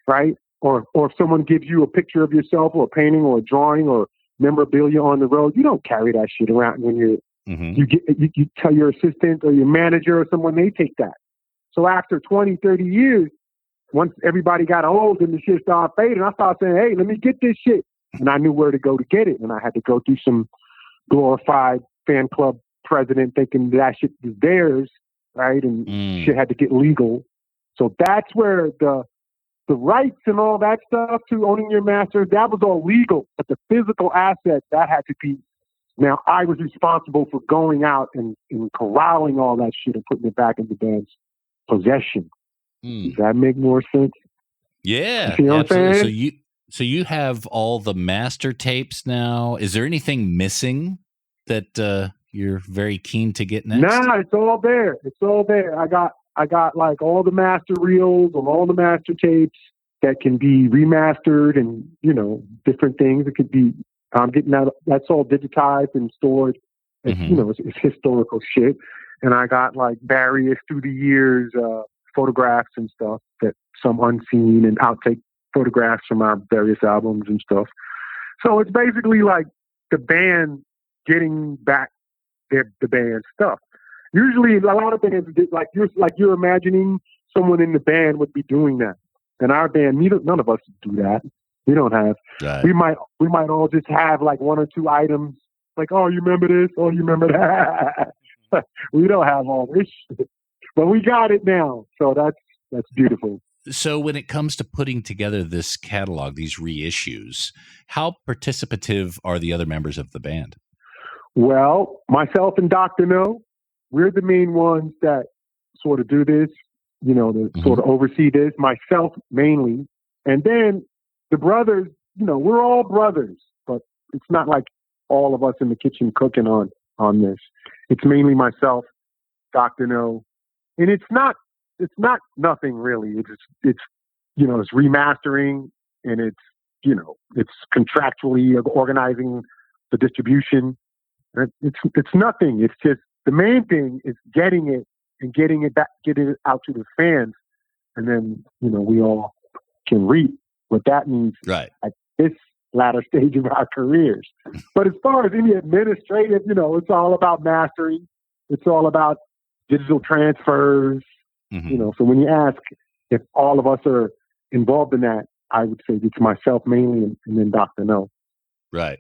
C: right? Or if someone gives you a picture of yourself or a painting or a drawing or memorabilia on the road, you don't carry that shit around when you tell your assistant or your manager or someone, they take that. So after 20, 30 years, once everybody got old and the shit started fading, I started saying, hey, let me get this shit. And I knew where to go to get it. And I had to go through some glorified fan club president thinking that shit was theirs, right? And shit had to get legal. So that's where the the rights and all that stuff to owning your masters, that was all legal. But the physical asset, that had to be. Now, I was responsible for going out and corralling all that shit and putting it back in the band's possession. Does that make more sense?
B: Yeah,
C: you know what I'm
B: absolutely.
C: saying?
B: So you have all the master tapes now. Is there anything missing that you're very keen to get next?
C: Nah, it's all there. It's all there. I got like all the master reels and all the master tapes that can be remastered and, you know, different things. It could be, I'm getting that. That's all digitized and stored. It's, you know, it's historical shit. And I got like various through the years photographs and stuff, that some unseen and outtake photographs from our various albums and stuff. So it's basically like the band getting back the band stuff. Usually, a lot of bands, like you're imagining someone in the band would be doing that. And our band, none of us do that. We don't have.
B: Right.
C: We might all just have like one or two items. Like, oh, you remember this? Oh, you remember that? We don't have all this shit. But we got it now. So that's beautiful.
B: So when it comes to putting together this catalog, these reissues, how participative are the other members of the band?
C: Well, myself and Dr. No, we're the main ones that sort of do this, you know, to sort of oversee this, myself mainly. And then the brothers, you know, we're all brothers, but it's not like all of us in the kitchen cooking on this. It's mainly myself, Dr. No. And it's not nothing really. It's you know, it's remastering, and it's, you know, it's contractually organizing the distribution. It's nothing. It's just the main thing is getting it and getting it out to the fans, and then, you know, we all can reap what that means
B: right
C: at this latter stage of our careers. But as far as any administrative, you know, it's all about mastering. It's all about digital transfers. You know, so when you ask if all of us are involved in that, I would say it's myself mainly, and then Dr. No.
B: Right.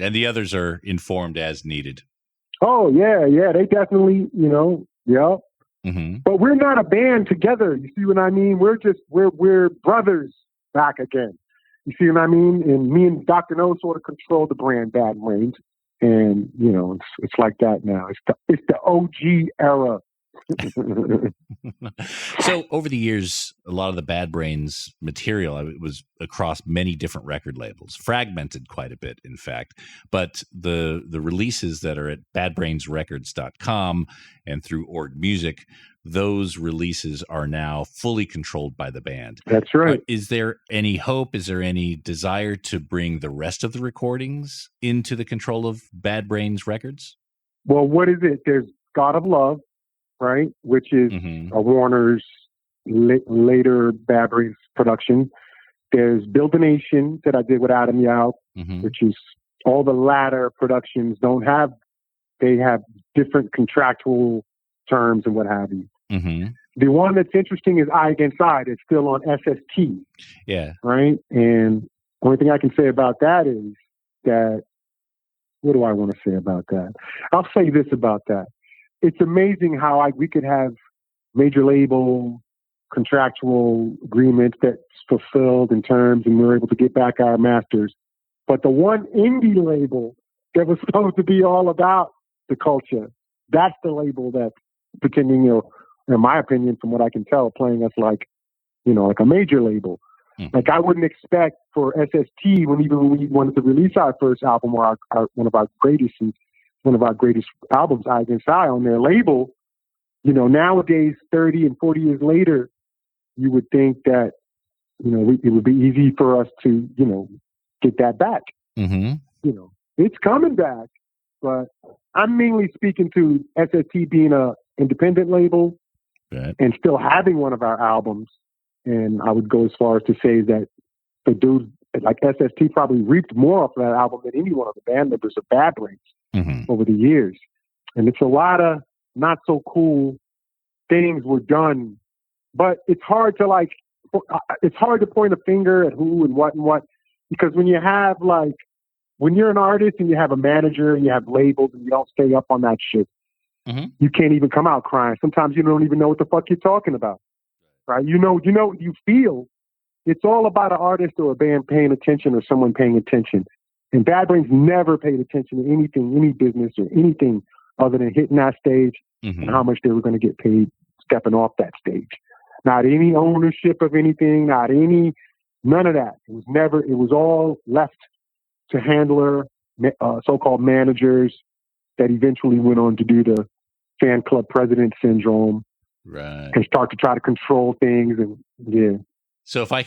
B: And the others are informed as needed.
C: Oh, yeah. They definitely, you know, yeah. But we're not a band together. You see what I mean? We're brothers back again. You see what I mean? And me and Dr. No sort of control the brand Bad Brains. And, you know, it's like that now. It's the OG era.
B: So over the years, a lot of the Bad Brains material, it was across many different record labels, fragmented quite a bit, in fact. But the releases that are at badbrainsrecords.com and through Org Music, those releases are now fully controlled by the band.
C: That's right.
B: Is there any hope? Is there any desire to bring the rest of the recordings into the control of Bad Brains Records?
C: Well, what is it? There's God of Love, right? Which is a Warner's later Bad Brains production. There's Build a Nation that I did with Adam Yao, which is all the latter productions they have different contractual terms and what have you. The one that's interesting is Eye Against Eye. It's still on SST.
B: Yeah.
C: Right? And the only thing I can say about that is that, what do I want to say about that? I'll say this about that. It's amazing how we could have major label contractual agreements that's fulfilled in terms, and we're able to get back our masters. But the one indie label that was supposed to be all about the culture, that's the label that's pretending, you know, in my opinion, from what I can tell, playing us like, you know, like a major label. Like I wouldn't expect for SST when we wanted to release our first album, or one of our greatest albums, Eye Against Eye, on their label. You know, nowadays, 30 and 40 years later, you would think that, you know, it would be easy for us to, you know, get that back. You know, it's coming back, but I'm mainly speaking to SST being a independent label and still having one of our albums. And I would go as far as to say that the dudes like SST probably reaped more off of that album than any one of the band members of Bad Brains over the years. And it's a lot of not so cool things were done, but it's hard to point a finger at who and what, because when you're an artist and you have a manager and you have labels and you don't stay up on that shit, you can't even come out crying. Sometimes you don't even know what the fuck you're talking about. Right? You know what you feel, it's all about an artist or a band paying attention or someone paying attention. And Bad Brains never paid attention to anything, any business or anything other than hitting that stage and how much they were going to get paid stepping off that stage. Not any ownership of anything, none of that. It was all left to handler, so-called managers that eventually went on to do the fan club president syndrome.
B: Right.
C: And start to try to control things. And yeah.
B: So if I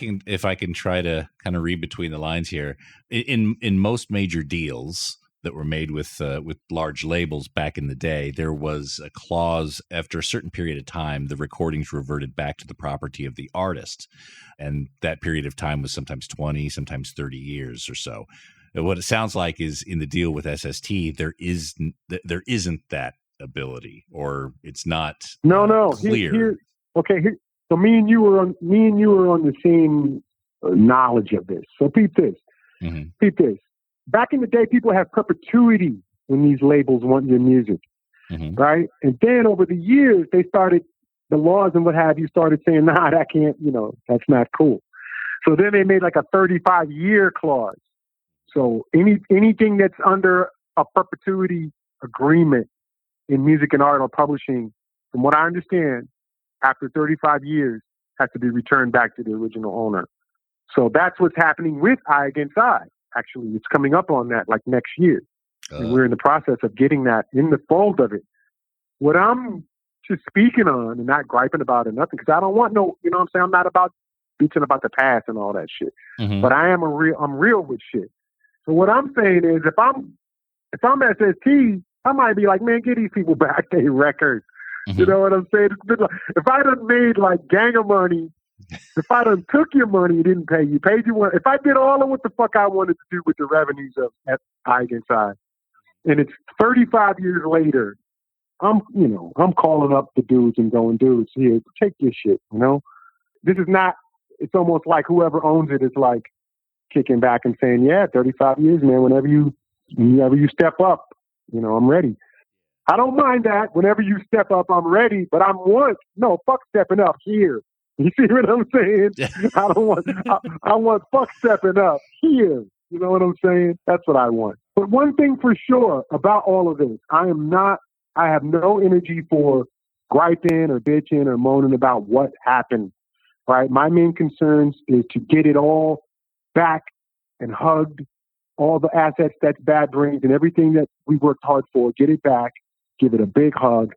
B: can try to kind of read between the lines here, in most major deals that were made with large labels back in the day, there was a clause after a certain period of time, the recordings reverted back to the property of the artist. And that period of time was sometimes 20, sometimes 30 years or so. What it sounds like is in the deal with SST, there isn't that ability, or it's not clear. So me and you were on the same knowledge of this. So peep this. Peep this. Back in the day, people have perpetuity when these labels want your music, right? And then over the years, the laws and what have you started saying, nah, that can't, that's not cool. So then they made like a 35-year clause. So anything that's under a perpetuity agreement in music and art or publishing, from what I understand, after 35 years, has to be returned back to the original owner. So that's what's happening with Eye Against Eye. Actually, it's coming up on that like next year. And we're in the process of getting that in the fold of it. What I'm just speaking on and not griping about it, nothing, because I don't want no, you know what I'm saying? I'm not about bitching about the past and all that shit. But I'm real with shit. So what I'm saying is if I'm SST, I might be like, man, get these people back their records. You know what I'm saying? If I done made like gang of money, if I done took your money, didn't pay you, paid you one. If I did all of what the fuck I wanted to do with the revenues of Eye Against Eye, and it's 35 years later, I'm calling up the dudes and going, dudes, here, take this shit. This is not. It's almost like whoever owns it is like kicking back and saying, yeah, 35 years, man. Whenever you step up, I'm ready. I don't mind that. Whenever you step up, I'm ready. But fuck stepping up here. You see what I'm saying? I want fuck stepping up here. You know what I'm saying? That's what I want. But one thing for sure about all of this, I have no energy for griping or bitching or moaning about what happened, right? My main concerns is to get it all back and hugged, all the assets that's Bad Brains and everything that we worked hard for, get it back, give it a big hug,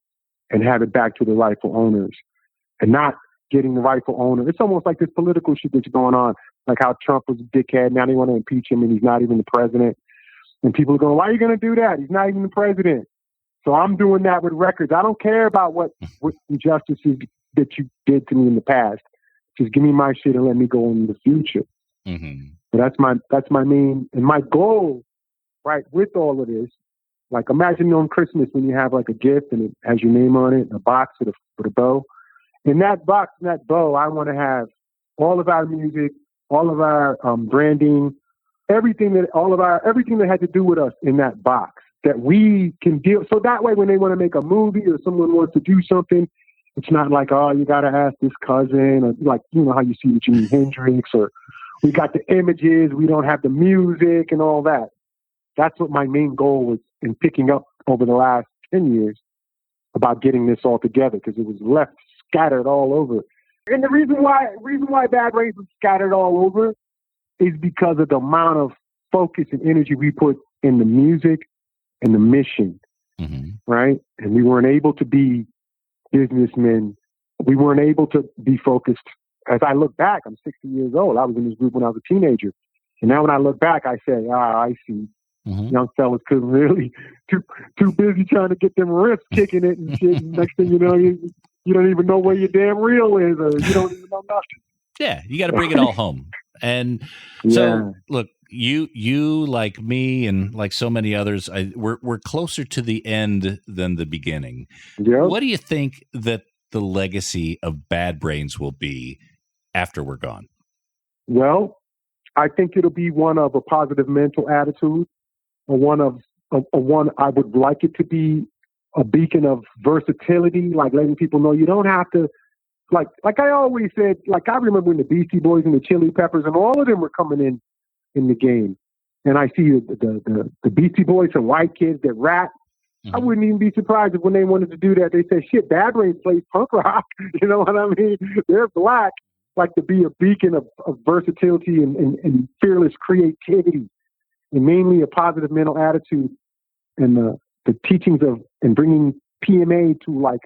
B: and have it back to the rightful owners. And not getting the rightful owner. It's almost like this political shit that's going on, like how Trump was a dickhead. Now they want to impeach him and he's not even the president. And people are going, why are you going to do that? He's not even the president. So I'm doing that with records. I don't care about what injustices that you did to me in the past. Just give me my shit and let me go in the future. So that's my main, and my goal, right, with all of this. Like imagine on Christmas when you have like a gift and it has your name on it, a box with a bow. In that box and that bow, I want to have all of our music, all of our branding, everything that had to do with us in that box that we can deal. So that way, when they want to make a movie or someone wants to do something, it's not like, oh, you got to ask this cousin, or like, how you see with Jimi Hendrix, or we got the images, we don't have the music and all that. That's what my main goal was in picking up over the last 10 years about getting this all together, because it was left scattered all over. And the reason why Bad Brains was scattered all over is because of the amount of focus and energy we put in the music and the mission, right? And we weren't able to be businessmen. We weren't able to be focused. As I look back, I'm 60 years old. I was in this group when I was a teenager. And now when I look back, I say, I see. Young fellas couldn't really, too busy trying to get them riffs kicking it and shit. And next thing you know, you don't even know where your damn reel is, or you don't even know nothing. Yeah, you got to bring it all home. And so, look, you like me and like so many others, we're closer to the end than the beginning. Yeah. What do you think that the legacy of Bad Brains will be after we're gone? Well,
C: I think it'll be one of a positive mental attitude, or one I would like it to be a beacon of versatility, like letting people know you don't have to like I always said, like I remember when the Beastie Boys and the Chili Peppers and all of them were coming in the game. And I see the Beastie Boys and white kids that rap.
B: Mm-hmm.
C: I wouldn't even be surprised if when they wanted to do that, they said, shit, Bad Brains plays punk rock. You know what I mean? They're black, like to be a beacon of versatility and fearless creativity, and mainly a positive mental attitude, and the teachings of and bringing PMA to like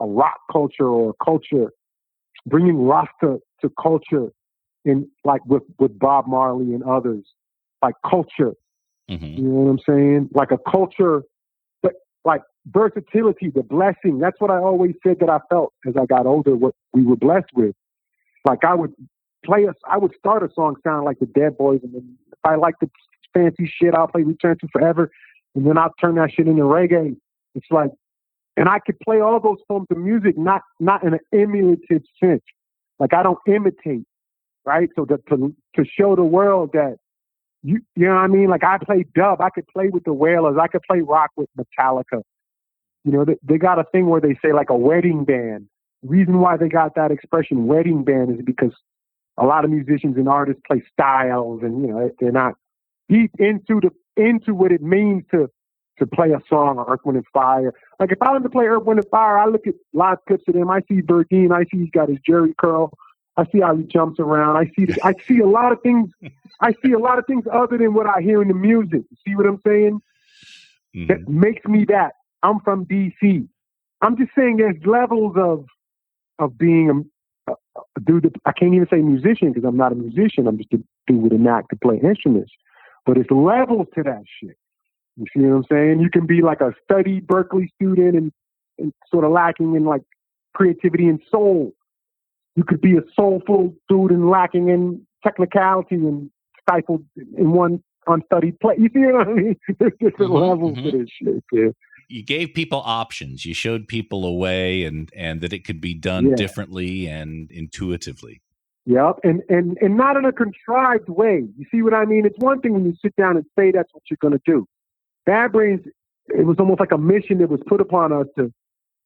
C: a rock culture or culture, bringing Rasta to culture, in like with Bob Marley and others, like culture.
B: Mm-hmm.
C: You know what I'm saying? Like a culture, but like versatility, the blessing. That's what I always said that I felt as I got older, what we were blessed with. Like I would start a song sounding like the Dead Boys, and then if I like the fancy shit, I'll play Return to Forever, and then I'll turn that shit into reggae. It's like, and I could play all those forms of music, not in an emulative sense. Like I don't imitate, right? So to show the world that you know what I mean? Like I play dub, I could play with the Wailers, I could play rock with Metallica. You know, they got a thing where they say like a wedding band. The reason why they got that expression wedding band is because a lot of musicians and artists play styles, and you know they're not deep into what it means to play a song or Earth, Wind and Fire. Like if I want to play Earth, Wind and Fire, I look at live clips of them. I see Bergine. I see he's got his jerry curl. I see how he jumps around. I see a lot of things. I see a lot of things other than what I hear in the music. You see what I'm saying?
B: Mm-hmm.
C: That makes me that. I'm from DC. I'm just saying there's levels of being a dude. I can't even say musician because I'm not a musician. I'm just a dude with a knack to play instruments. But it's levels to that shit. You see what I'm saying? You can be like a studied Berkeley student and sort of lacking in like creativity and soul. You could be a soulful dude and lacking in technicality and stifled in one unstudied play. You see what I mean? There's different levels to this shit. Yeah.
B: You gave people options. You showed people a way and that it could be done differently and intuitively.
C: Yep. And not in a contrived way. You see what I mean? It's one thing when you sit down and say that's what you're going to do. Bad Brains, it was almost like a mission that was put upon us to,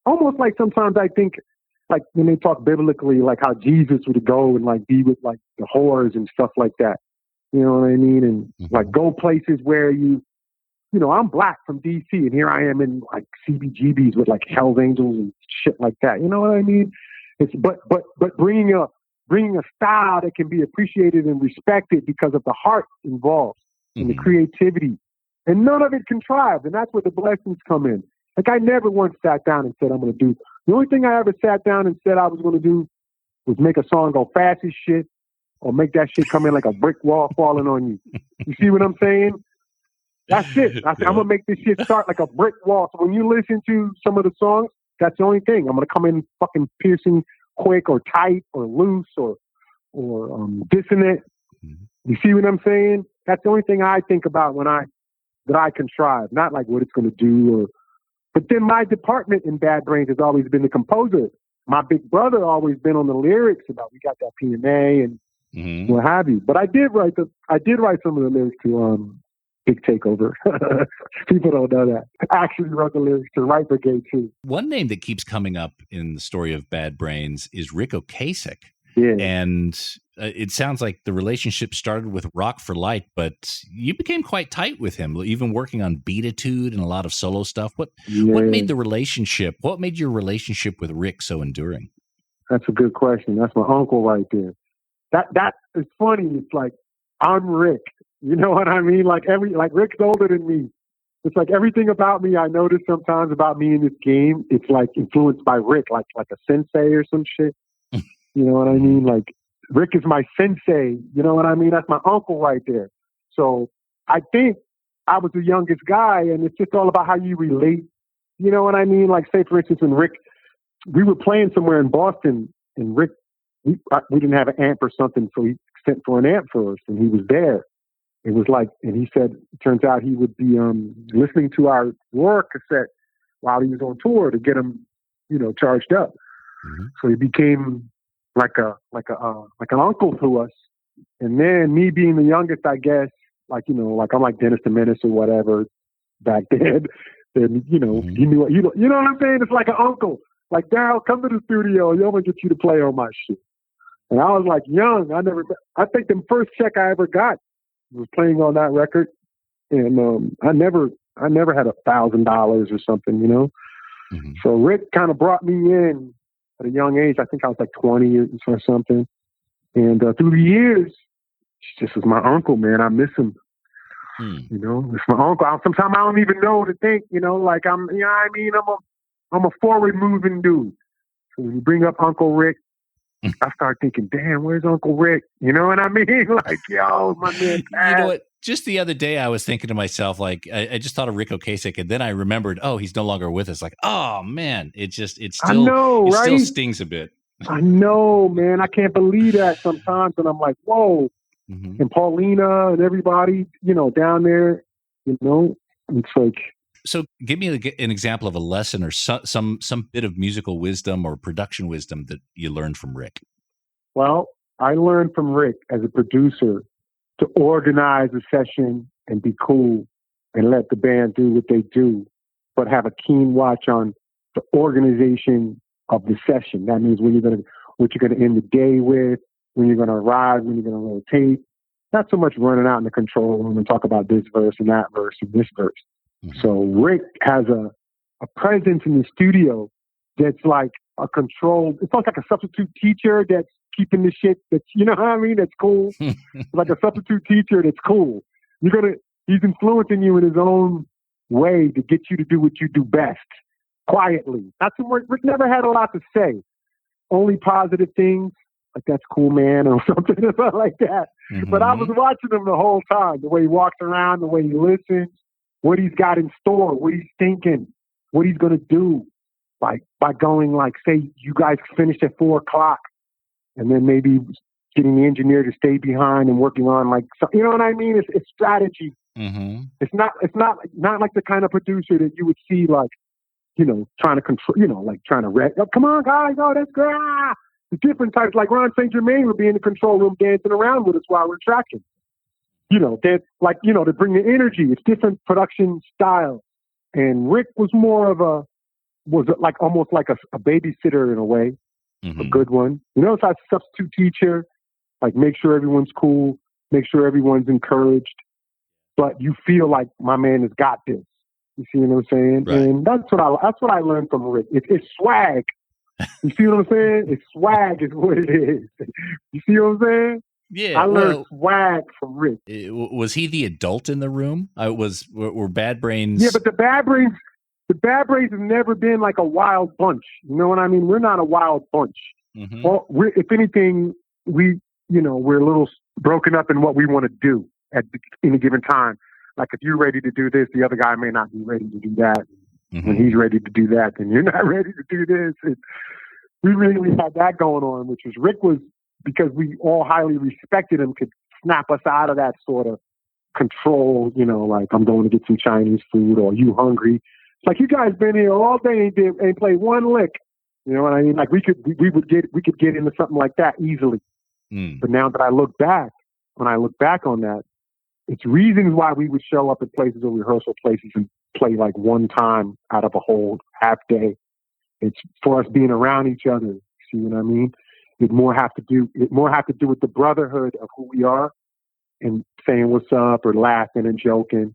C: almost like sometimes I think, like when they talk biblically, like how Jesus would go and like be with like the whores and stuff like that. You know what I mean? And like go places where you know, I'm black from DC and here I am in like CBGBs with like Hell's Angels and shit like that. You know what I mean? It's but bringing a style that can be appreciated and respected because of the heart involved and the creativity. And none of it contrived. And that's where the blessings come in. Like I never once sat down and said, I'm going to do. The only thing I ever sat down and said I was going to do was make a song go fast as shit or make that shit come in like a brick wall falling on you. You see what I'm saying? That's it. I said, I'm going to make this shit start like a brick wall. So when you listen to some of the songs, that's the only thing. I'm going to come in fucking piercing quick or tight or loose or dissonant. You see what I'm saying? That's the only thing I think about that I contrive, not like what it's going to do. But then my department in Bad Brains has always been the composer. My big brother always been on the lyrics about we got that PMA and what have you. But I did write some of the lyrics to Big Takeover. People don't know that. I actually wrote the lyrics to Right Brigade too.
B: One name that keeps coming up in the story of Bad Brains is Rick Ocasek.
C: Yeah.
B: And it sounds like the relationship started with Rock for Light, but you became quite tight with him, even working on Beatitude and a lot of solo stuff. What made your relationship with Rick so enduring?
C: That's a good question. That's my uncle right there. That is funny. It's like, I'm Rick. You know what I mean? Like Rick's older than me. It's like everything about me, I notice sometimes about me in this game, it's like influenced by Rick, like a sensei or some shit. You know what I mean? Like Rick is my sensei. You know what I mean? That's my uncle right there. So I think I was the youngest guy, and it's just all about how you relate. You know what I mean? Like say, for instance, when Rick, we were playing somewhere in Boston, and Rick, we didn't have an amp or something, so he sent for an amp for us, and he was there. It was like, and he said, it turns out he would be listening to our War cassette while he was on tour to get him, you know, charged up. So he became like an uncle to us. And then me being the youngest, I guess, like, you know, like I'm like Dennis the Menace or whatever back then. Then, you know, he knew, you know what I'm saying? It's like an uncle. like, Darryl, come to the studio. I'm going to get you to play on my shit. And I was like young. I think the first check I ever got was playing on that record. And I never had $1,000 or something, you know?
B: Mm-hmm.
C: So Rick kind of brought me in at a young age. I think I was like 20 or something. And through the years, he just was my uncle, man. I miss him. You know, it's my uncle. Sometimes I don't even know what to think, you know, like I'm a forward moving dude. So when you bring up Uncle Rick, I start thinking, damn, where's Uncle Rick? You know what I mean? Like, yo, my man.
B: You know what? Just the other day, I was thinking to myself, like, I just thought of Rick Ocasek, and then I remembered, oh, he's no longer with us. Like, oh man, it still stings a bit.
C: I know, man. I can't believe that sometimes, and I'm like, whoa.
B: Mm-hmm.
C: And Paulina and everybody, you know, down there, you know, it's like.
B: So give me an example of a lesson or some bit of musical wisdom or production wisdom that you learned from Rick.
C: Well, I learned from Rick as a producer to organize a session and be cool and let the band do what they do, but have a keen watch on the organization of the session. That means what you're going to end the day with, when you're going to arrive, when you're going to rotate. Not so much running out in the control room and talk about this verse and that verse and this verse. Mm-hmm. So Rick has a presence in the studio that's like a controlled, it's almost like a substitute teacher that's keeping the shit that's, you know what I mean? That's cool. Like a substitute teacher that's cool. He's influencing you in his own way to get you to do what you do best, quietly. That's what Rick never had a lot to say. Only positive things. Like, that's cool, man, or something like that. Mm-hmm. But I was watching him the whole time, the way he walks around, the way he listens, what he's got in store, what he's thinking, what he's going to do. Like, by going, like, say, you guys finished at 4:00, and then maybe getting the engineer to stay behind and working on, like, you know what I mean? It's strategy.
B: Mm-hmm.
C: It's not like the kind of producer that you would see, like, you know, trying to control, you know, like trying to oh, come on, guys, oh, that's good. The different types, like Ron St. Germain would be in the control room dancing around with us while we're tracking. You know, they're like, you know, to bring the energy. It's different production style. And Rick was almost like a babysitter in a way, a good one. You know, it's like a substitute teacher, like make sure everyone's cool, make sure everyone's encouraged, but you feel like my man has got this. You see what I'm saying? Right. And that's what I learned from Rick. It's swag. You see what I'm saying? It's swag is what it is. You see what I'm saying?
B: Yeah,
C: I learned swag from Rick.
B: Was he the adult in the room? Were Bad Brains?
C: Yeah, but the Bad Brains have never been like a wild bunch. You know what I mean? We're not a wild bunch. Mm-hmm. Well, if anything, we're a little broken up in what we want to do at any given time. Like, if you're ready to do this, the other guy may not be ready to do that. Mm-hmm. When he's ready to do that, then you're not ready to do this. And we really had that going on, which was Rick was, because we all highly respected him, could snap us out of that sort of control, you know, like, I'm going to get some Chinese food, or you hungry. It's like, you guys been here all day and ain't played one lick. You know what I mean? Like, we could get into something like that easily. But now that when I look back on that, it's reasons why we would show up at places or rehearsal places and play like one time out of a whole half day. It's for us being around each other. See what I mean? It more have to do with the brotherhood of who we are and saying what's up or laughing and joking.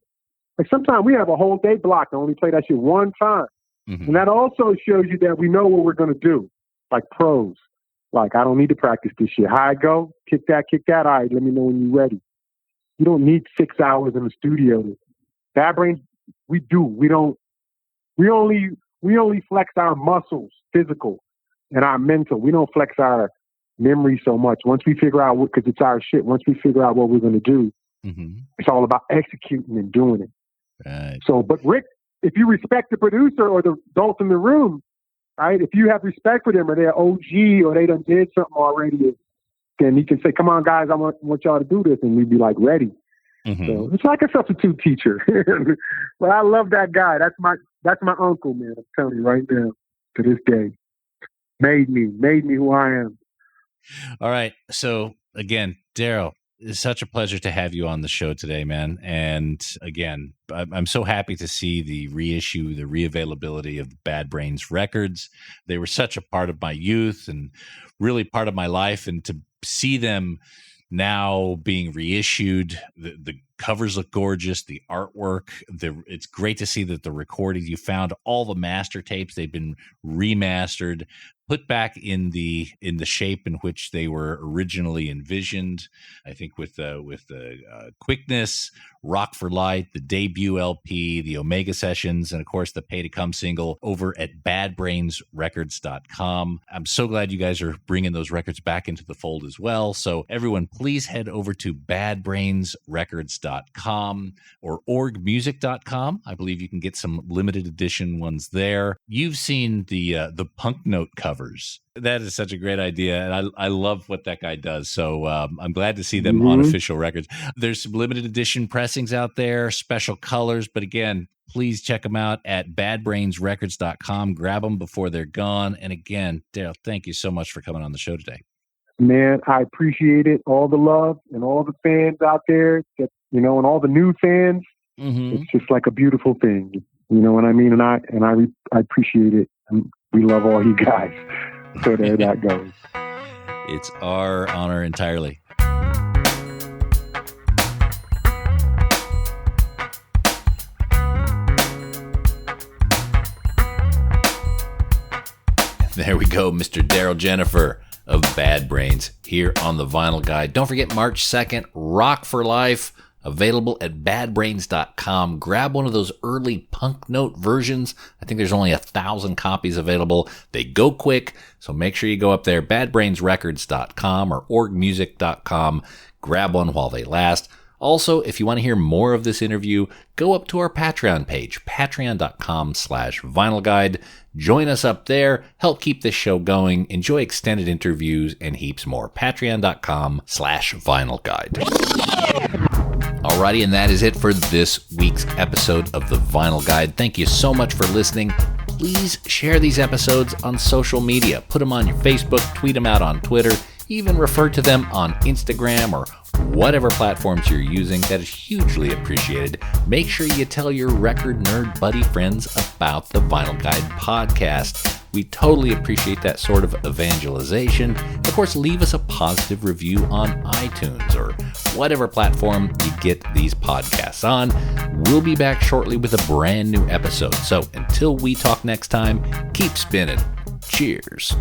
C: Like, sometimes we have a whole day blocked and only play that shit one time. Mm-hmm. And that also shows you that we know what we're going to do. Like pros. Like, I don't need to practice this shit. How I go? Kick that. All right, let me know when you're ready. You don't need 6 hours in the studio. Bad Brains, we do. We only flex our muscles, physical, and our mental. We don't flex our memory so much. Once we figure out because it's our shit, once we figure out what we're going to do, it's all about executing and doing it.
B: Right.
C: So, but Rick, if you respect the producer or the adult in the room, right? If you have respect for them, or they're OG, or they done did something already, then he can say, "Come on, guys, I want y'all to do this," and we'd be like ready. Mm-hmm. So it's like a substitute teacher. But I love that guy. That's my uncle, man. I'm telling you right now, to this day, made me who I am.
B: All right. So again, Darryl, It's such a pleasure to have you on the show today, man. And again, I'm so happy to see the reissue, the reavailability of the Bad Brains records. They were such a part of my youth and really part of my life. And to see them now being reissued, the covers look gorgeous, the artwork, it's great to see that the recording, you found all the master tapes, they've been remastered, put back in the shape in which they were originally envisioned. I think with the Quickness, Rock for Light, the debut LP, the Omega Sessions, and of course the Pay to Come single over at badbrainsrecords.com. I'm so glad you guys are bringing those records back into the fold as well. So everyone, please head over to badbrainsrecords.com or orgmusic.com. I believe you can get some limited edition ones there. You've seen the Punk Note covers. That is such a great idea, and I love what that guy does. So I'm glad to see them on official records. There's some limited edition pressings out there, special colors, but again, please check them out at badbrainsrecords.com. Grab them before they're gone. And again, Darryl, thank you so much for coming on the show today.
C: Man, I appreciate it. All the love and all the fans out there, that, and all the new fans. It's just like a beautiful thing. You know what I mean? And I appreciate it. And we love all you guys. So there that goes.
B: It's our honor entirely. There we go, Mr. Darryl Jenifer of Bad Brains here on the Vinyl Guide. Don't forget March 2nd, Rock for Life, available at badbrains.com. Grab one of those early Punk Note versions. I think there's only 1,000 copies available. They go quick, so make sure you go up there, badbrainsrecords.com or orgmusic.com. Grab one while they last. Also, if you want to hear more of this interview, go up to our Patreon page, patreon.com/vinylguide. Join us up there, help keep this show going, enjoy extended interviews, and heaps more. Patreon.com/vinylguide. Alrighty, and that is it for this week's episode of the Vinyl Guide. Thank you so much for listening. Please share these episodes on social media. Put them on your Facebook, tweet them out on Twitter, even refer to them on Instagram or whatever platforms you're using. That is hugely appreciated. Make sure you tell your record nerd buddy friends about the Vinyl Guide podcast. We totally appreciate that sort of evangelization. Of course, leave us a positive review on iTunes or whatever platform you get these podcasts on. We'll be back shortly with a brand new episode. So until we talk next time, keep spinning. Cheers.